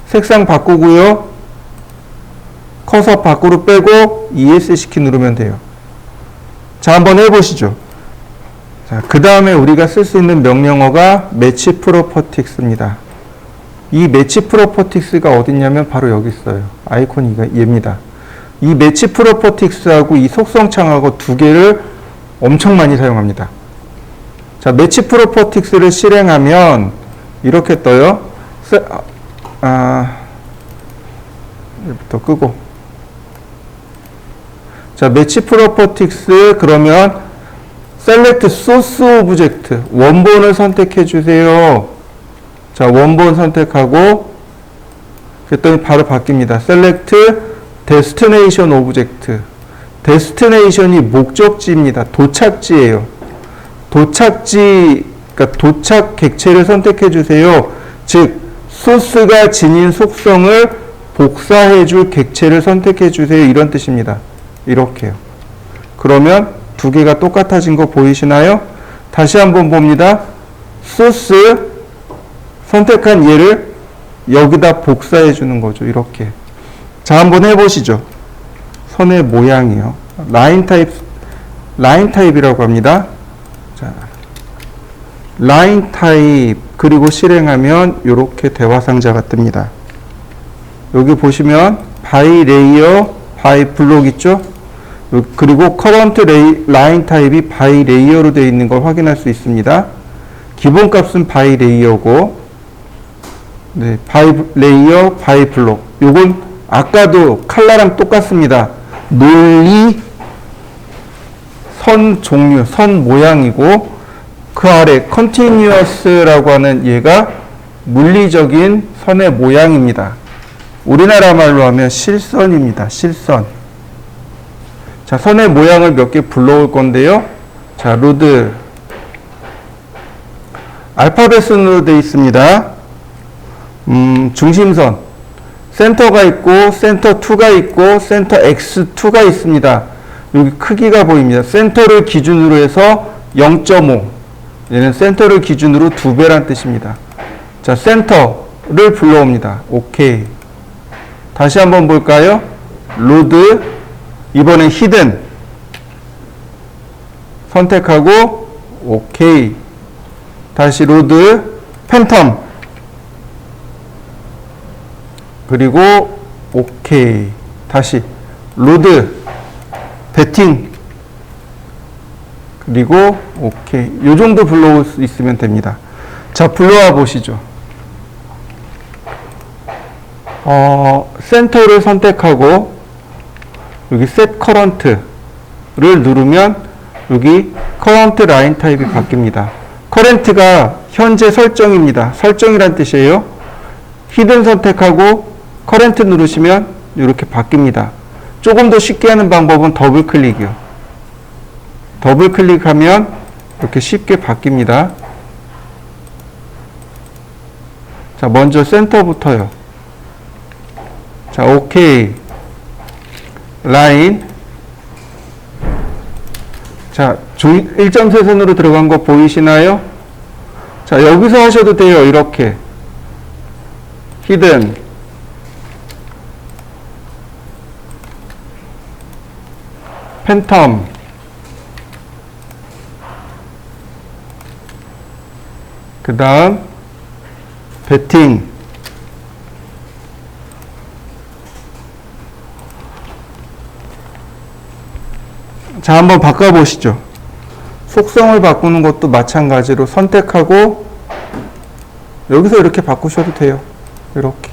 색상 바꾸고요. 커서 밖으로 빼고 ESC 키 누르면 돼요. 자, 한번 해보시죠. 자, 그 다음에 우리가 쓸 수 있는 명령어가 매치 프로퍼틱스입니다. 이 매치 프로퍼틱스가 어딨냐면 바로 여기 있어요. 아이콘이 얘입니다. 이 매치 프로퍼틱스하고 이 속성창하고 두 개를 엄청 많이 사용합니다. 자, 매치 프로퍼틱스를 실행하면 이렇게 떠요. 이부터 끄고. 자, 매치 프로퍼틱스 그러면 select source object 원본을 선택해 주세요. 자, 원본 선택하고 그랬더니 바로 바뀝니다. select destination object. destination이 목적지입니다. 도착지예요. 도착지, 그러니까 도착 객체를 선택해 주세요. 즉 소스가 지닌 속성을 복사해 줄 객체를 선택해 주세요. 이런 뜻입니다. 이렇게요. 그러면 두 개가 똑같아진 거 보이시나요? 다시 한번 봅니다. 소스 선택한 얘를 여기다 복사해 주는 거죠. 이렇게. 자, 한번 해보시죠. 선의 모양이요. 라인 타입이라고 합니다. 자, 라인 타입 그리고 실행하면 이렇게 대화 상자가 뜹니다. 여기 보시면 바이 레이어, 바이 블록 있죠? 그리고 커런트 라인 타입이 바이 레이어로 되어 있는 걸 확인할 수 있습니다. 기본 값은 바이 레이어고, 네, 바이 레이어, 바이 블록. 요건 아까도 컬러랑 똑같습니다. 논리, 선 종류, 선 모양이고, 그 아래 continuous라고 하는 얘가 물리적인 선의 모양입니다. 우리나라 말로 하면 실선입니다. 실선. 자, 선의 모양을 몇 개 불러올 건데요. 자, 루드. 알파벳 순으로 되어 있습니다. 중심선. 센터가 있고, 센터 2가 있고, 센터 X2가 있습니다. 여기 크기가 보입니다. 센터를 기준으로 해서 0.5. 얘는 센터를 기준으로 2배란 뜻입니다. 자, 센터를 불러옵니다. 오케이. 다시 한번 볼까요? 로드, 이번엔 히든 선택하고 오케이. 다시 로드, 팬텀 그리고 오케이. 다시 로드, 배팅 그리고 오케이. 요 정도 불러올 수 있으면 됩니다. 자, 불러와 보시죠. 센터를 선택하고 여기 set current를 누르면 여기 current line 타입이 바뀝니다. current가 현재 설정입니다. 설정이란 뜻이에요. hidden 선택하고 current 누르시면 이렇게 바뀝니다. 조금 더 쉽게 하는 방법은 더블 클릭이요. 더블 클릭하면 이렇게 쉽게 바뀝니다. 자, 먼저 센터부터요. 자, 오케이. 라인. 자, 1.3선으로 들어간 거 보이시나요? 자, 여기서 하셔도 돼요. 이렇게. 히든. 팬텀. 그 다음, 배팅. 자, 한번 바꿔보시죠. 속성을 바꾸는 것도 마찬가지로 선택하고 여기서 이렇게 바꾸셔도 돼요. 이렇게.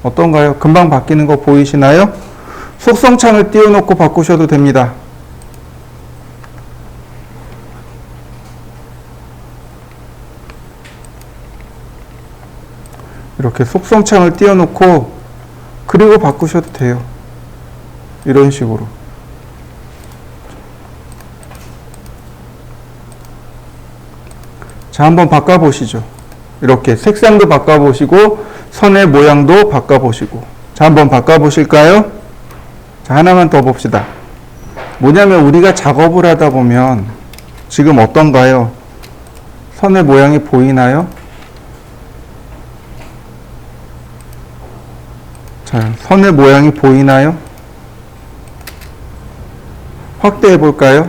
어떤가요? 금방 바뀌는 거 보이시나요? 속성창을 띄워놓고 바꾸셔도 됩니다. 이렇게 속성창을 띄워놓고 그리고 바꾸셔도 돼요. 이런 식으로. 자, 한번 바꿔보시죠. 이렇게 색상도 바꿔보시고 선의 모양도 바꿔보시고. 자, 한번 바꿔보실까요? 자, 하나만 더 봅시다. 뭐냐면 우리가 작업을 하다 보면 지금 어떤가요? 선의 모양이 보이나요? 자, 선의 모양이 보이나요? 확대해 볼까요?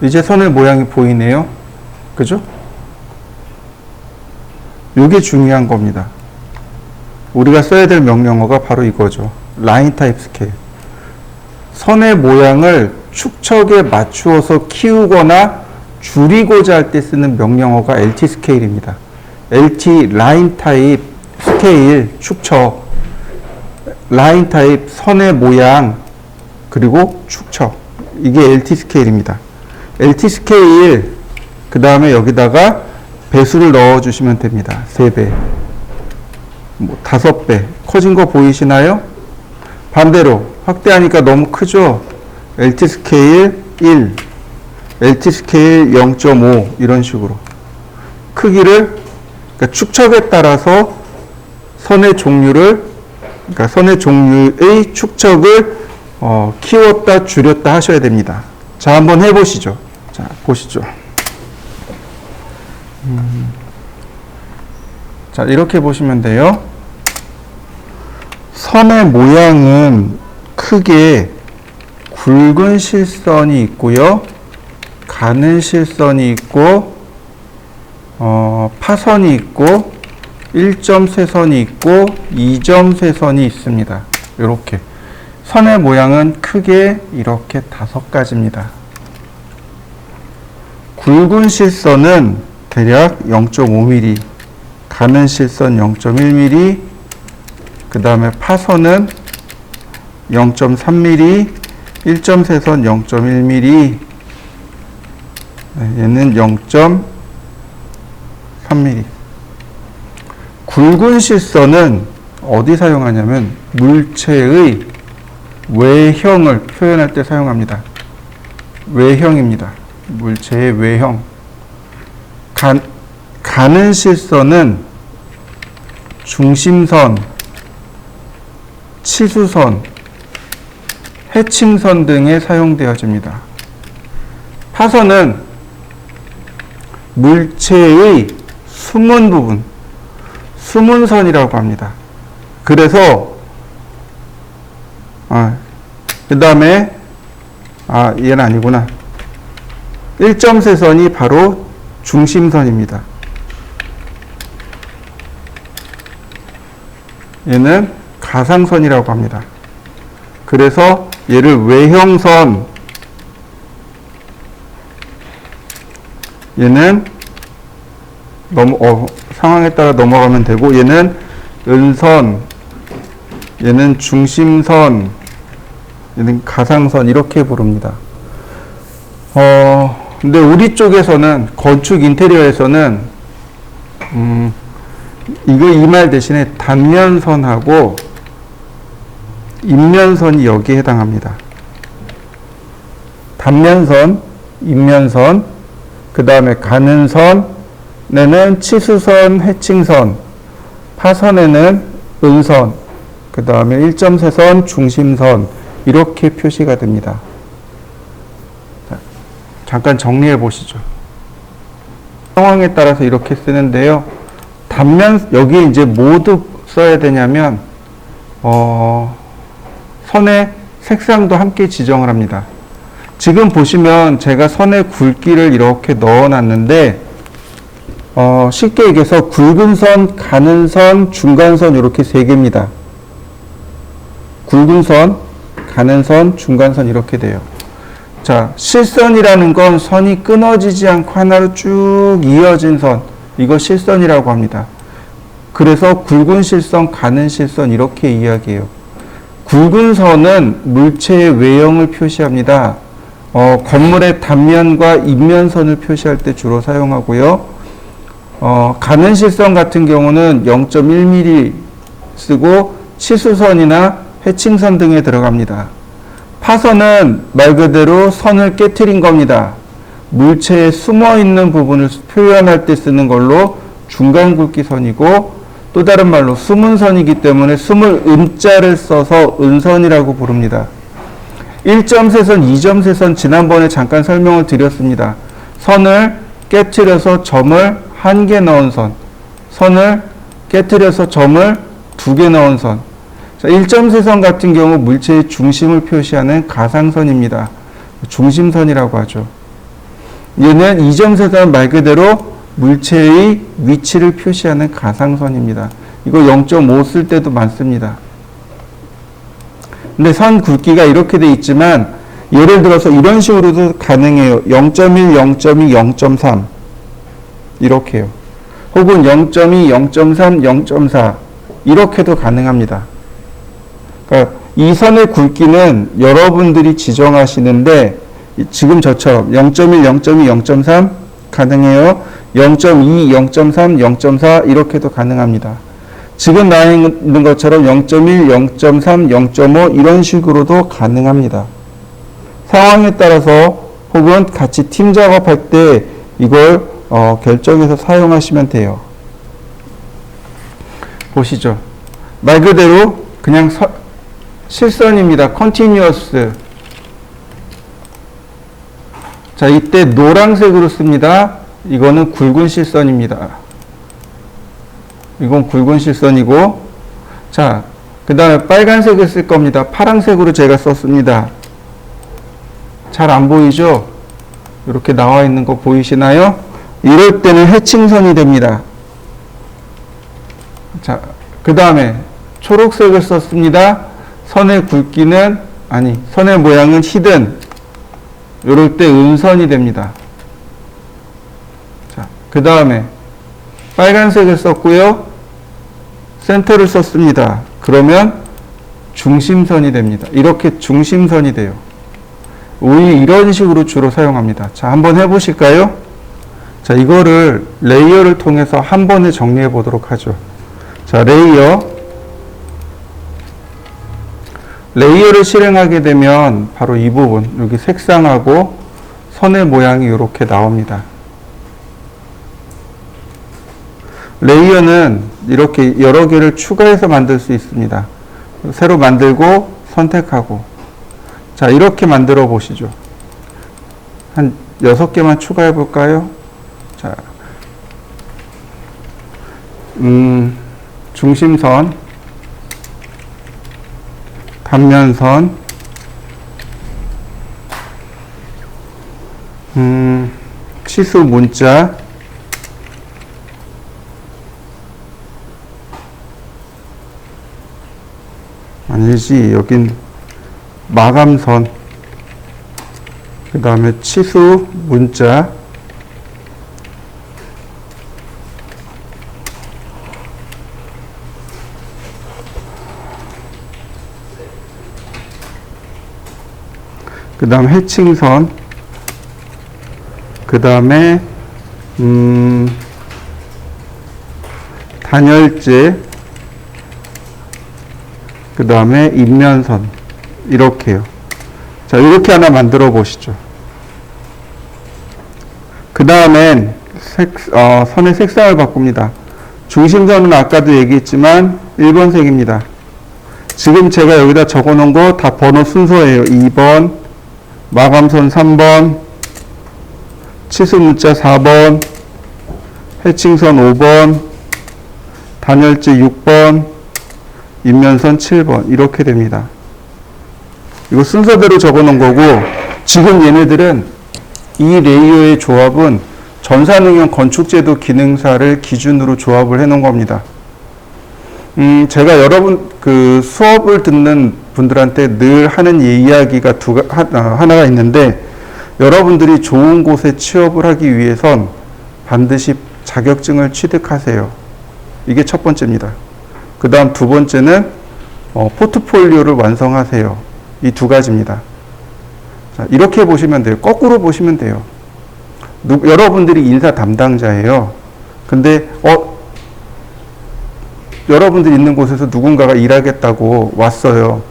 이제 선의 모양이 보이네요. 그죠? 이게 중요한 겁니다. 우리가 써야 될 명령어가 바로 이거죠. 라인 타입 스케일. 선의 모양을 축척에 맞추어서 키우거나 줄이고자 할 때 쓰는 명령어가 LT 스케일입니다. LT 라인 타입 스케일 축척, 라인 타입 선의 모양, 그리고 축척. 이게 LT 스케일입니다. LT 스케일, 그 다음에 여기다가 배수를 넣어주시면 됩니다. 3배, 5배. 커진 거 보이시나요? 반대로 확대하니까 너무 크죠? LT 스케일 1, LT 스케일 0.5 이런 식으로 크기를, 그러니까 축척에 따라서 선의 종류를, 그러니까 선의 종류의 축척을 키웠다 줄였다 하셔야 됩니다. 자, 한번 해보시죠. 자, 보시죠. 자, 이렇게 보시면 돼요. 선의 모양은 크게 굵은 실선이 있고요, 가는 실선이 있고, 파선이 있고, 1점 세선이 있고, 2점 세선이 있습니다. 이렇게. 선의 모양은 크게 이렇게 5가지입니다. 굵은 실선은 대략 0.5mm, 가는 실선 0.1mm, 그 다음에 파선은 0.3mm, 1점 세선 0.1mm, 얘는 0.3mm. 굵은 실선은 어디 사용하냐면 물체의 외형을 표현할 때 사용합니다. 외형입니다. 물체의 외형. 가는 실선은 중심선, 치수선, 해칭선 등에 사용되어집니다. 파선은 물체의 숨은 부분, 숨은선이라고 합니다. 그래서 그 다음에 얘는 아니구나. 1점 세선이 바로 중심선입니다. 얘는 가상선이라고 합니다. 그래서 얘를 외형선, 얘는 상황에 따라 넘어가면 되고, 얘는 은선, 얘는 중심선, 얘는 가상선, 이렇게 부릅니다. 근데 우리 쪽에서는, 건축 인테리어에서는, 이 말 대신에 단면선하고 인면선이 여기에 해당합니다. 단면선, 인면선, 그 다음에 가는 선에는 치수선, 해칭선, 파선에는 은선, 그 다음에 1점 세선, 중심선, 이렇게 표시가 됩니다. 자, 잠깐 정리해 보시죠. 상황에 따라서 이렇게 쓰는데요. 단면, 여기에 이제 모두 써야 되냐면, 선의 색상도 함께 지정을 합니다. 지금 보시면 제가 선의 굵기를 이렇게 넣어 놨는데, 쉽게 얘기해서 굵은 선, 가는 선, 중간선 이렇게 3개입니다. 굵은 선, 가는 선, 중간선 이렇게 돼요. 자, 실선이라는 건 선이 끊어지지 않고 하나로 쭉 이어진 선, 이거 실선이라고 합니다. 그래서 굵은 실선, 가는 실선 이렇게 이야기해요. 굵은 선은 물체의 외형을 표시합니다. 건물의 단면과 입면선을 표시할 때 주로 사용하고요. 가는 실선 같은 경우는 0.1mm 쓰고 치수선이나 해칭선 등에 들어갑니다. 파선은 말 그대로 선을 깨트린 겁니다. 물체에 숨어 있는 부분을 표현할 때 쓰는 걸로 중간 굵기 선이고, 또 다른 말로 숨은 선이기 때문에 숨을 음자를 써서 은선이라고 부릅니다. 1점세선, 2점세선 지난번에 잠깐 설명을 드렸습니다. 선을 깨트려서 점을 1개 넣은 선, 선을 깨트려서 점을 2개 넣은 선. 자, 1점세선 같은 경우 물체의 중심을 표시하는 가상선입니다. 중심선이라고 하죠. 얘는 2점세선은 말 그대로 물체의 위치를 표시하는 가상선입니다. 이거 0.5 쓸 때도 많습니다. 근데 선 굵기가 이렇게 돼 있지만 예를 들어서 이런 식으로도 가능해요. 0.1, 0.2, 0.3 이렇게요. 혹은 0.2, 0.3, 0.4 이렇게도 가능합니다. 그러니까 이 선의 굵기는 여러분들이 지정하시는데 지금 저처럼 0.1, 0.2, 0.3 가능해요. 0.2, 0.3, 0.4 이렇게도 가능합니다. 지금 나와 있는 것처럼 0.1, 0.3, 0.5 이런 식으로도 가능합니다. 상황에 따라서 혹은 같이 팀 작업할 때 이걸 결정해서 사용하시면 돼요. 보시죠. 말 그대로 그냥 실선입니다. continuous. 자, 이때 노란색으로 씁니다. 이거는 굵은 실선입니다. 이건 굵은 실선이고, 자, 그 다음에 빨간색을 쓸 겁니다. 파란색으로 제가 썼습니다. 잘 안 보이죠? 이렇게 나와 있는 거 보이시나요? 이럴 때는 해칭선이 됩니다. 자, 그 다음에 초록색을 썼습니다. 선의 굵기는, 선의 모양은 히든. 이럴 때 음선이 됩니다. 자, 그 다음에 빨간색을 썼고요. 센터를 썼습니다. 그러면 중심선이 됩니다. 이렇게 중심선이 돼요. 우리 이런 식으로 주로 사용합니다. 자, 한번 해보실까요? 자, 이거를 레이어를 통해서 한 번에 정리해 보도록 하죠. 자, 레이어를 실행하게 되면 바로 이 부분, 여기 색상하고 선의 모양이 이렇게 나옵니다. 레이어는 이렇게 여러 개를 추가해서 만들 수 있습니다. 새로 만들고 선택하고. 자, 이렇게 만들어 보시죠. 한 6개만 추가해 볼까요? 자, 중심선, 단면선, 치수 문자, 아니지, 여긴 마감선, 그 다음에 치수 문자, 그 다음 해칭선, 그 다음에 단열재, 그 다음에 입면선, 이렇게요. 자, 이렇게 하나 만들어 보시죠. 그 다음엔 선의 색상을 바꿉니다. 중심선은 아까도 얘기했지만 1번 색입니다. 지금 제가 여기다 적어 놓은 거 다 번호 순서예요. 2번, 마감선 3번, 치수 문자 4번, 해칭선 5번, 단열재 6번, 입면선 7번 이렇게 됩니다. 이거 순서대로 적어 놓은 거고, 지금 얘네들은 이 레이어의 조합은 전산응용 건축제도 기능사를 기준으로 조합을 해 놓은 겁니다. 제가 여러분 수업을 듣는 분들한테 늘 하는 이야기가 하나가 있는데, 여러분들이 좋은 곳에 취업을 하기 위해선 반드시 자격증을 취득하세요. 이게 첫 번째입니다. 그 다음 두 번째는 포트폴리오를 완성하세요. 이 두 가지입니다. 자, 이렇게 보시면 돼요. 거꾸로 보시면 돼요. 여러분들이 인사 담당자예요. 근데 여러분들이 있는 곳에서 누군가가 일하겠다고 왔어요.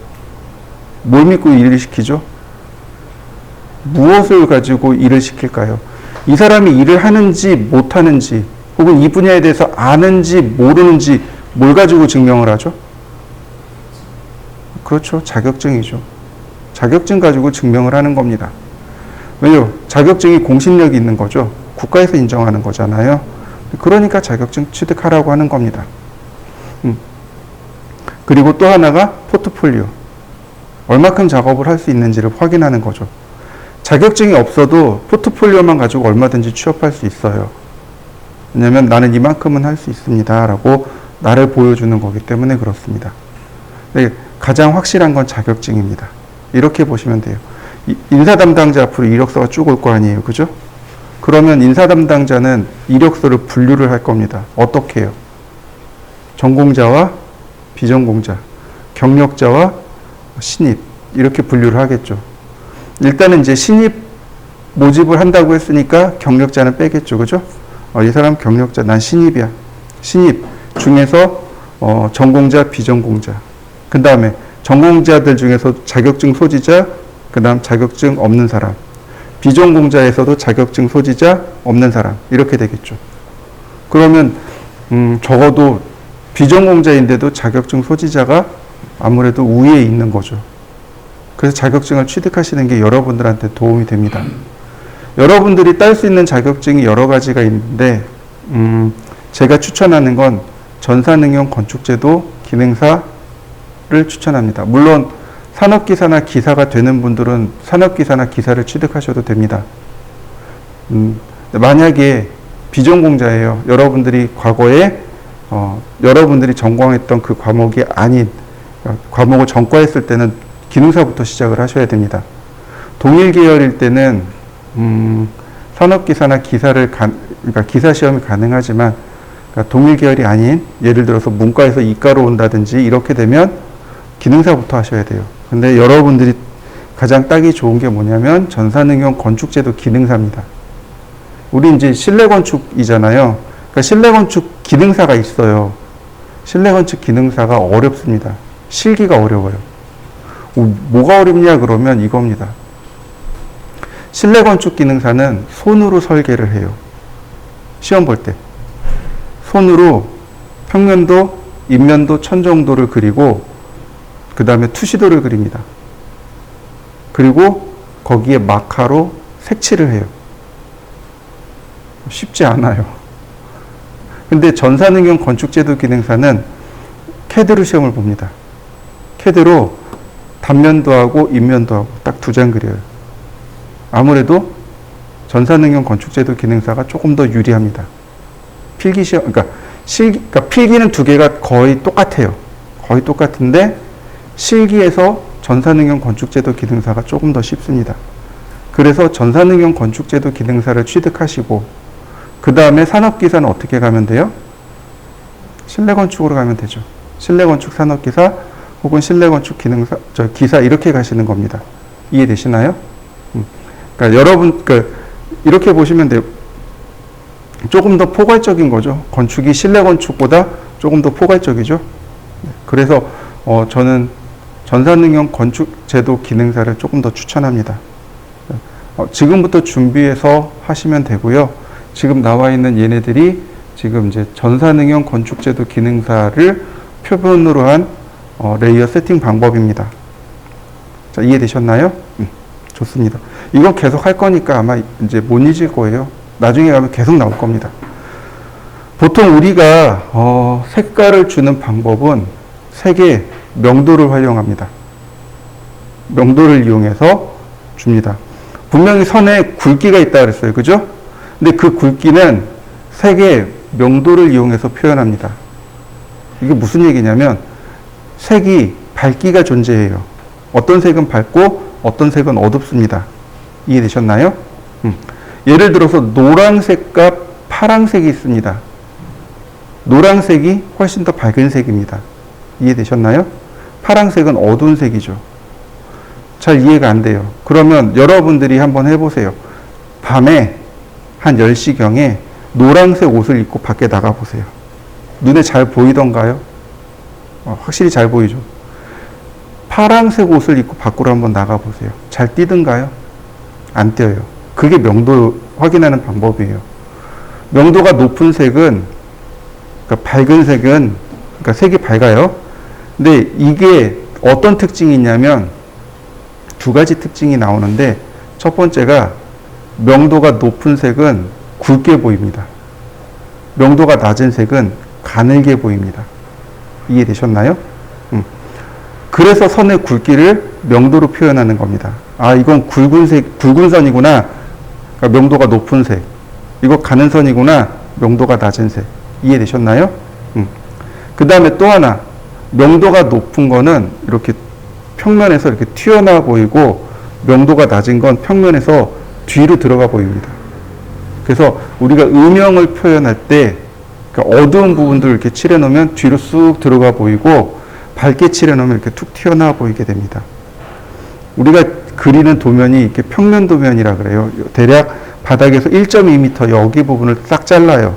뭘 믿고 일을 시키죠? 무엇을 가지고 일을 시킬까요? 이 사람이 일을 하는지 못하는지, 혹은 이 분야에 대해서 아는지 모르는지 뭘 가지고 증명을 하죠? 그렇죠. 자격증이죠. 자격증 가지고 증명을 하는 겁니다. 왜요? 자격증이 공신력이 있는 거죠. 국가에서 인정하는 거잖아요. 그러니까 자격증 취득하라고 하는 겁니다. 그리고 또 하나가 포트폴리오. 얼마큼 작업을 할 수 있는지를 확인하는 거죠. 자격증이 없어도 포트폴리오만 가지고 얼마든지 취업할 수 있어요. 왜냐하면 나는 이만큼은 할 수 있습니다 라고 나를 보여주는 거기 때문에 그렇습니다. 가장 확실한 건 자격증입니다. 이렇게 보시면 돼요. 인사 담당자 앞으로 이력서가 쭉 올 거 아니에요. 그죠? 그러면 인사 담당자는 이력서를 분류를 할 겁니다. 어떻게 해요? 전공자와 비전공자, 경력자와 신입, 이렇게 분류를 하겠죠. 일단은 이제 신입 모집을 한다고 했으니까 경력자는 빼겠죠. 그죠? 이 사람 경력자, 난 신입이야. 신입 중에서 전공자, 비전공자. 그 다음에 전공자들 중에서 자격증 소지자, 그 다음 자격증 없는 사람. 비전공자에서도 자격증 소지자, 없는 사람. 이렇게 되겠죠. 그러면 적어도 비전공자인데도 자격증 소지자가 아무래도 우위에 있는 거죠. 그래서 자격증을 취득하시는 게 여러분들한테 도움이 됩니다. 여러분들이 딸 수 있는 자격증이 여러 가지가 있는데, 제가 추천하는 건 전산응용 건축제도 기능사를 추천합니다. 물론 산업기사나 기사가 되는 분들은 산업기사나 기사를 취득하셔도 됩니다. 만약에 비전공자예요. 여러분들이 과거에 여러분들이 전공했던 그 과목이 아닌 과목을 전과했을 때는 기능사부터 시작을 하셔야 됩니다. 동일 계열일 때는 산업기사나 그러니까 기사 시험이 가능하지만, 그러니까 동일 계열이 아닌, 예를 들어서 문과에서 이과로 온다든지 이렇게 되면 기능사부터 하셔야 돼요. 근데 여러분들이 가장 따기 좋은 게 뭐냐면 전산응용 건축제도 기능사입니다. 우리 이제 실내건축이잖아요. 그러니까 실내건축 기능사가 있어요. 실내건축 기능사가 어렵습니다. 실기가 어려워요. 뭐가 어렵냐 그러면 이겁니다. 실내건축 기능사는 손으로 설계를 해요. 시험 볼 때. 손으로 평면도, 인면도, 천정도를 그리고 그 다음에 투시도를 그립니다. 그리고 거기에 마카로 색칠을 해요. 쉽지 않아요. 근데 전산응용 건축제도 기능사는 캐드로 시험을 봅니다. 캐드로 단면도 하고 인면도 하고 딱 두 장 그려요. 아무래도 전산응용 건축제도 기능사가 조금 더 유리합니다. 필기 시험, 그러니까 필기는 두 개가 거의 똑같아요. 거의 똑같은데 실기에서 전산응용 건축제도 기능사가 조금 더 쉽습니다. 그래서 전산응용 건축제도 기능사를 취득하시고, 그 다음에 산업기사는 어떻게 가면 돼요? 실내건축으로 가면 되죠. 실내건축 산업기사 혹은 실내건축 기사 이렇게 가시는 겁니다. 이해되시나요? 그러니까 여러분, 이렇게 보시면 돼요. 조금 더 포괄적인 거죠. 건축이 실내건축보다 조금 더 포괄적이죠. 그래서 저는 전산응용 건축제도 기능사를 조금 더 추천합니다. 지금부터 준비해서 하시면 되고요. 지금 나와 있는 얘네들이 지금 이제 전산응용 건축제도 기능사를 표본으로 한 레이어 세팅 방법입니다. 자, 이해되셨나요? 좋습니다. 이건 계속 할 거니까 아마 이제 못 잊을 거예요. 나중에 가면 계속 나올 겁니다. 보통 우리가 색깔을 주는 방법은 색의 명도를 활용합니다. 명도를 이용해서 줍니다. 분명히 선에 굵기가 있다 그랬어요. 그죠? 근데 그 굵기는 색의 명도를 이용해서 표현합니다. 이게 무슨 얘기냐면 색이 밝기가 존재해요. 어떤 색은 밝고 어떤 색은 어둡습니다. 이해되셨나요? 예를 들어서 노란색과 파란색이 있습니다. 노란색이 훨씬 더 밝은 색입니다. 이해되셨나요? 파란색은 어두운 색이죠. 잘 이해가 안 돼요. 그러면 여러분들이 한번 해보세요. 밤에 한 10시경에 노란색 옷을 입고 밖에 나가보세요. 눈에 잘 보이던가요? 확실히 잘 보이죠. 파란색 옷을 입고 밖으로 한번 나가보세요. 잘 뛰던가요? 안 뛰어요. 그게 명도 확인하는 방법이에요. 명도가 높은 색은, 그러니까 밝은 색은, 그러니까 색이 밝아요. 근데 이게 어떤 특징이 있냐면 두 가지 특징이 나오는데, 첫 번째가 명도가 높은 색은 굵게 보입니다. 명도가 낮은 색은 가늘게 보입니다. 이해되셨나요? 그래서 선의 굵기를 명도로 표현하는 겁니다. 아, 이건 굵은 선이구나. 그러니까 명도가 높은 색. 이거 가는 선이구나. 명도가 낮은 색. 이해되셨나요? 그 다음에 또 하나. 명도가 높은 거는 이렇게 평면에서 이렇게 튀어나와 보이고, 명도가 낮은 건 평면에서 뒤로 들어가 보입니다. 그래서 우리가 음영을 표현할 때, 그러니까 어두운 부분들을 이렇게 칠해 놓으면 뒤로 쑥 들어가 보이고, 밝게 칠해 놓으면 이렇게 툭 튀어나와 보이게 됩니다. 우리가 그리는 도면이 이렇게 평면 도면이라 그래요. 대략 바닥에서 1.2m 여기 부분을 싹 잘라요.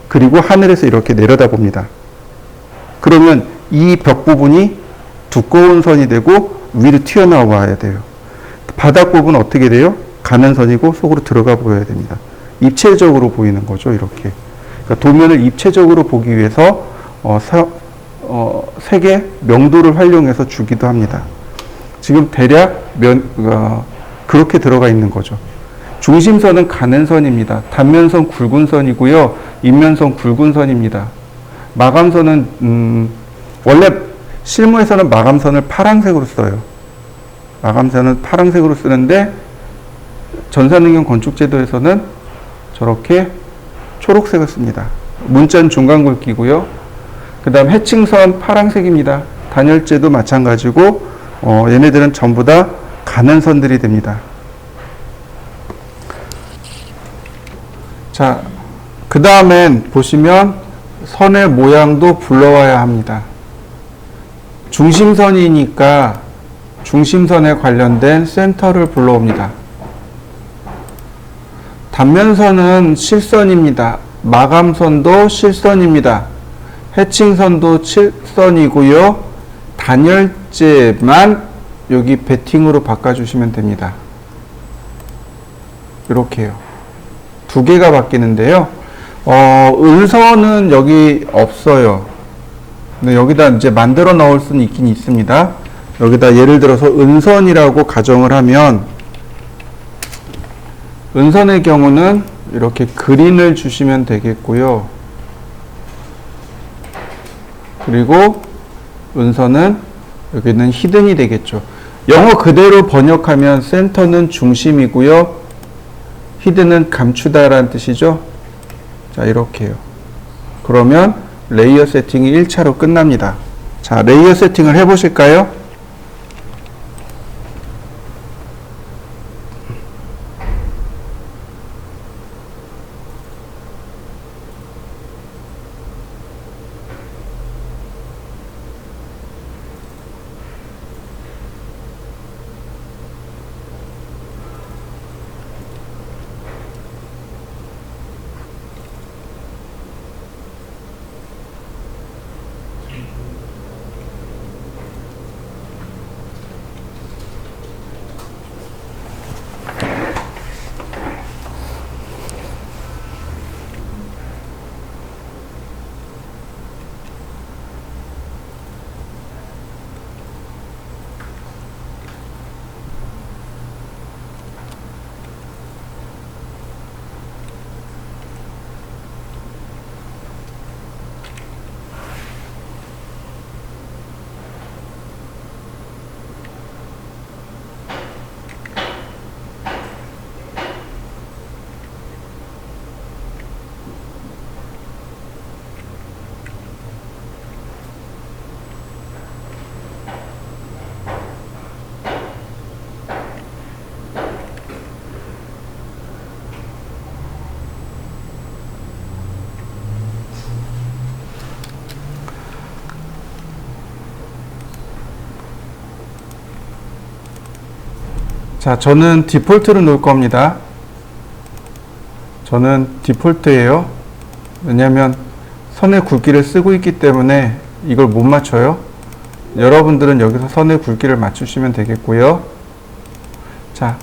그리고 하늘에서 이렇게 내려다 봅니다. 그러면 이 벽 부분이 두꺼운 선이 되고 위로 튀어나와야 돼요. 바닥 부분은 어떻게 돼요? 가는 선이고 속으로 들어가 보여야 됩니다. 입체적으로 보이는 거죠, 이렇게. 그러니까 도면을 입체적으로 보기 위해서 색의 명도를 활용해서 주기도 합니다. 지금 대략 그렇게 들어가 있는 거죠. 중심선은 가는 선입니다. 단면선 굵은 선이고요. 인면선 굵은 선입니다. 마감선은 원래 실무에서는 마감선을 파란색으로 써요. 마감선은 파란색으로 쓰는데 전산응용 건축제도에서는 저렇게 초록색을 씁니다. 문자는 중간 굵기고요. 그 다음 해칭선 파란색입니다. 단열재도 마찬가지고 얘네들은 전부 다 가는 선들이 됩니다. 자, 그 다음엔 보시면 선의 모양도 불러와야 합니다. 중심선이니까 중심선에 관련된 센터를 불러옵니다. 단면선은 실선입니다. 마감선도 실선입니다. 해칭선도 실선이고요. 단열재만 여기 베팅으로 바꿔주시면 됩니다. 이렇게요. 두 개가 바뀌는데요. 은선은 여기 없어요. 근데 여기다 이제 만들어 넣을 수는 있긴 있습니다. 여기다 예를 들어서 은선이라고 가정을 하면, 은선의 경우는 이렇게 그린을 주시면 되겠고요. 그리고 은선은 여기는 히든이 되겠죠. 영어 그대로 번역하면 센터는 중심이고요. 히든은 감추다라는 뜻이죠. 자, 이렇게요. 그러면 레이어 세팅이 1차로 끝납니다. 자, 레이어 세팅을 해보실까요? 자, 저는 디폴트로 놓을 겁니다. 저는 디폴트예요. 왜냐하면 선의 굵기를 쓰고 있기 때문에 이걸 못 맞춰요. 여러분들은 여기서 선의 굵기를 맞추시면 되겠고요. 자,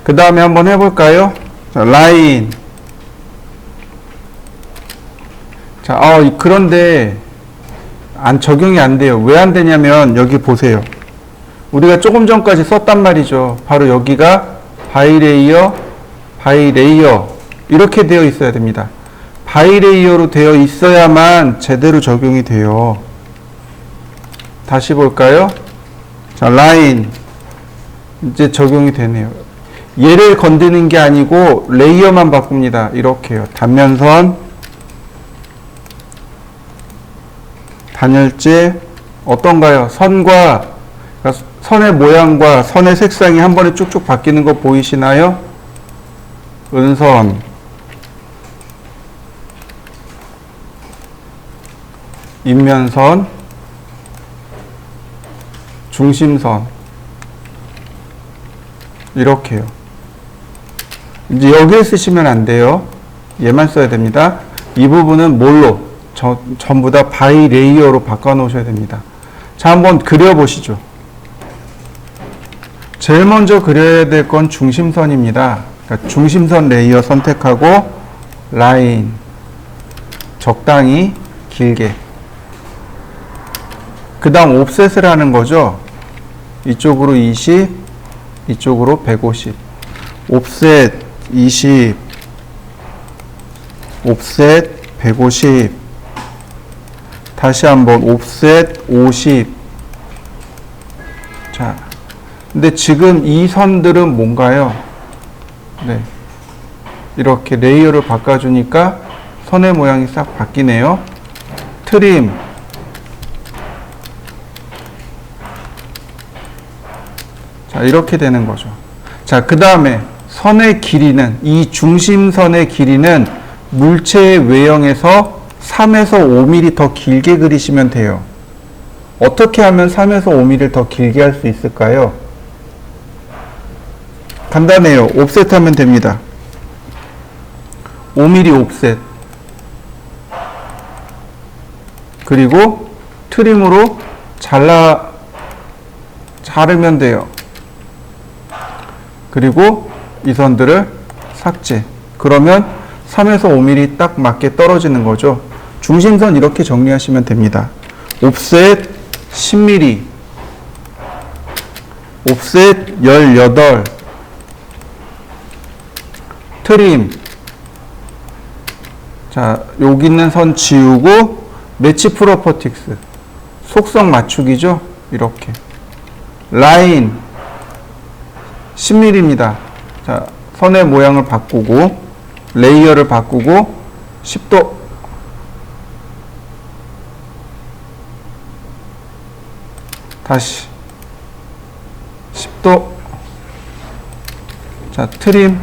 그 다음에 한번 해볼까요? 자, 라인. 자, 그런데 적용이 안 돼요. 왜 안 되냐면 여기 보세요. 우리가 조금 전까지 썼단 말이죠. 바로 여기가 바이레이어, 바이레이어 이렇게 되어 있어야 됩니다. 바이레이어로 되어 있어야만 제대로 적용이 돼요. 다시 볼까요? 자, 라인. 이제 적용이 되네요. 얘를 건드는 게 아니고 레이어만 바꿉니다. 이렇게요. 단면선, 단열재, 어떤가요? 선과, 그러니까 선의 모양과 선의 색상이 한 번에 쭉쭉 바뀌는 거 보이시나요? 은선, 인면선, 중심선, 이렇게요. 이제 여기를 쓰시면 안 돼요. 얘만 써야 됩니다. 이 부분은 뭘로? 전부 다 바이레이어로 바꿔 놓으셔야 됩니다. 자, 한번 그려보시죠. 제일 먼저 그려야 될 건 중심선입니다. 그러니까 중심선 레이어 선택하고 라인 적당히 길게, 그 다음 옵셋을 하는 거죠. 이쪽으로 20, 이쪽으로 150, 옵셋 20, 옵셋 150, 다시 한번 옵셋 50. 자, 근데 지금 이 선들은 뭔가요? 네, 이렇게 레이어를 바꿔주니까 선의 모양이 싹 바뀌네요. 트림, 자, 이렇게 되는 거죠. 자, 그 다음에 선의 길이는, 이 중심선의 길이는 물체의 외형에서 3에서 5mm 더 길게 그리시면 돼요. 어떻게 하면 3에서 5mm를 더 길게 할 수 있을까요? 간단해요. 옵셋 하면 됩니다. 5mm 옵셋. 그리고 트림으로 자르면 돼요. 그리고 이 선들을 삭제. 그러면 3에서 5mm 딱 맞게 떨어지는 거죠. 중심선 이렇게 정리하시면 됩니다. 옵셋 10mm, 옵셋 18, 트림. 자, 여기 있는 선 지우고 매치 프로퍼틱스, 속성 맞추기죠. 이렇게 라인 10mm입니다. 자, 선의 모양을 바꾸고 레이어를 바꾸고 10도, 다시 10도. 자, 트림.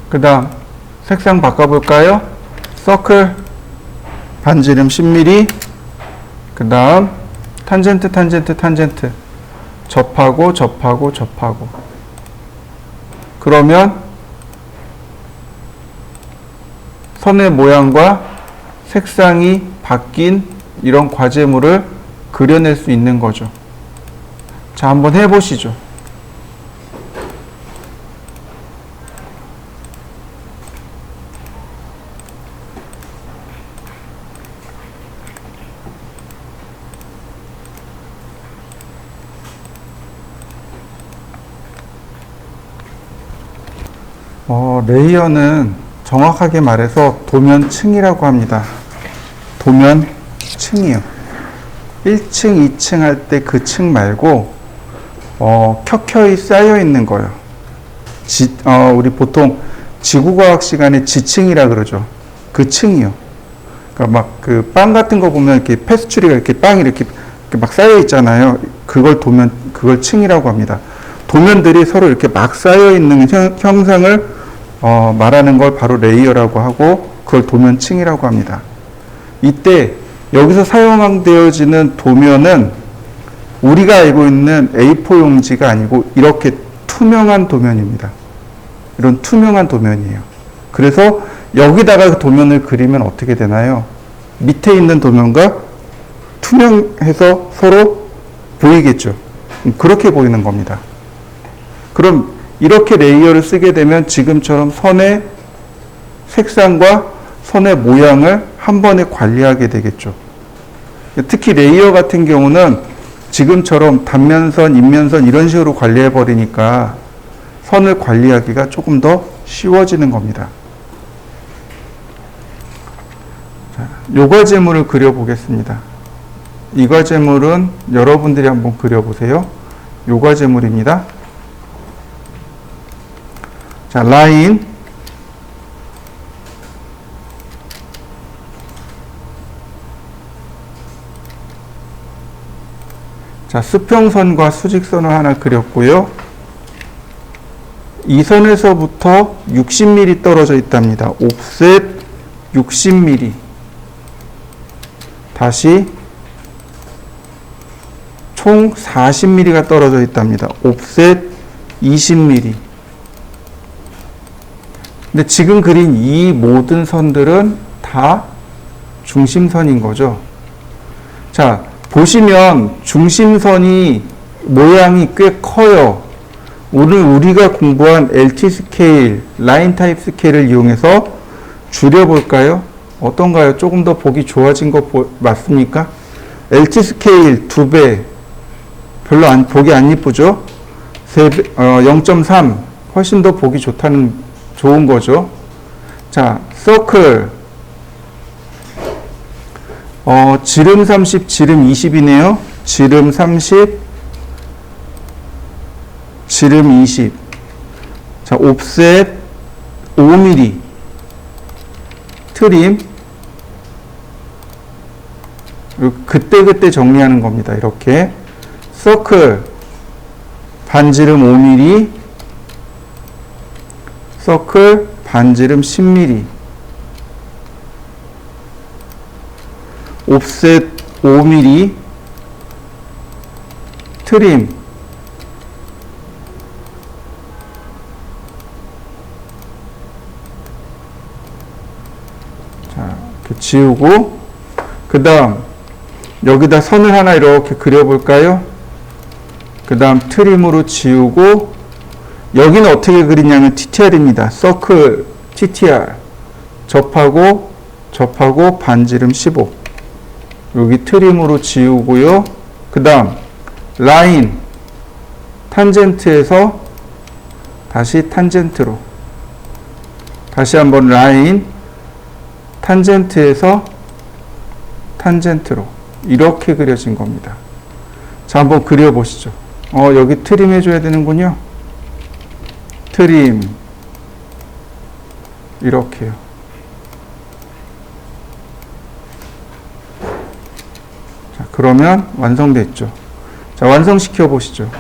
그 다음 색상 바꿔볼까요? 서클 반지름 10mm. 그 다음 탄젠트, 탄젠트, 탄젠트. 접하고 접하고 접하고. 그러면 선의 모양과 색상이 바뀐 이런 과제물을 그려낼 수 있는 거죠. 자, 한번 해보시죠. 레이어는 정확하게 말해서 도면층이라고 합니다. 도면층이요. 1층, 2층 할 때 그 층 말고 켜켜이 쌓여 있는 거예요. 우리 보통 지구과학 시간에 지층이라 그러죠. 그 층이요. 그러니까 막 그 빵 같은 거 보면 이렇게 페스츄리가 이렇게 빵이 이렇게 막 쌓여 있잖아요. 그걸 층이라고 합니다. 도면들이 서로 이렇게 막 쌓여 있는 형상을 말하는 걸 바로 레이어라고 하고, 그걸 도면층이라고 합니다. 이때 여기서 사용되어지는 도면은 우리가 알고 있는 A4 용지가 아니고 이렇게 투명한 도면입니다. 이런 투명한 도면이에요. 그래서 여기다가 도면을 그리면 어떻게 되나요? 밑에 있는 도면과 투명해서 서로 보이겠죠. 그렇게 보이는 겁니다. 그럼 이렇게 레이어를 쓰게 되면 지금처럼 선의 색상과 선의 모양을 한 번에 관리하게 되겠죠. 특히 레이어 같은 경우는 지금처럼 단면선, 인면선 이런 식으로 관리해 버리니까 선을 관리하기가 조금 더 쉬워지는 겁니다. 자, 요과제물을 그려보겠습니다. 이 과제물은 여러분들이 한번 그려보세요. 요과제물입니다. 자, 라인, 자, 수평선과 수직선을 하나 그렸고요. 이 선에서부터 60mm 떨어져 있답니다. 옵셋 60mm. 다시 총 40mm가 떨어져 있답니다. 옵셋 20mm. 근데 지금 그린 이 모든 선들은 다 중심선인 거죠. 자, 보시면 중심선이 모양이 꽤 커요. 오늘 우리가 공부한 LT 스케일, 라인 타입 스케일을 이용해서 줄여볼까요? 어떤가요? 조금 더 보기 좋아진 거 맞습니까? LT 스케일 2배, 별로 보기 안 이쁘죠? 0.3, 훨씬 더 보기 좋은 거죠. 자, 서클, 지름 30, 지름 20이네요. 지름 30, 지름 20. 자, 옵셋 5mm. 트림. 그때그때 정리하는 겁니다. 이렇게. 서클. 반지름 5mm. 서클. 반지름 10mm. 옵셋 5mm. 트림. 자, 이렇게 지우고, 그 다음, 여기다 선을 하나 이렇게 그려볼까요? 그 다음 트림으로 지우고, 여기는 어떻게 그리냐면 TTR입니다. 서클 TTR. 접하고 반지름 15. 여기 트림으로 지우고요. 그 다음, 라인. 탄젠트에서 다시 탄젠트로. 다시 한번 라인. 탄젠트에서 탄젠트로. 이렇게 그려진 겁니다. 자, 한번 그려보시죠. 여기 트림 해줘야 되는군요. 트림. 이렇게요. 자, 그러면 완성됐죠. 자, 완성시켜 보시죠.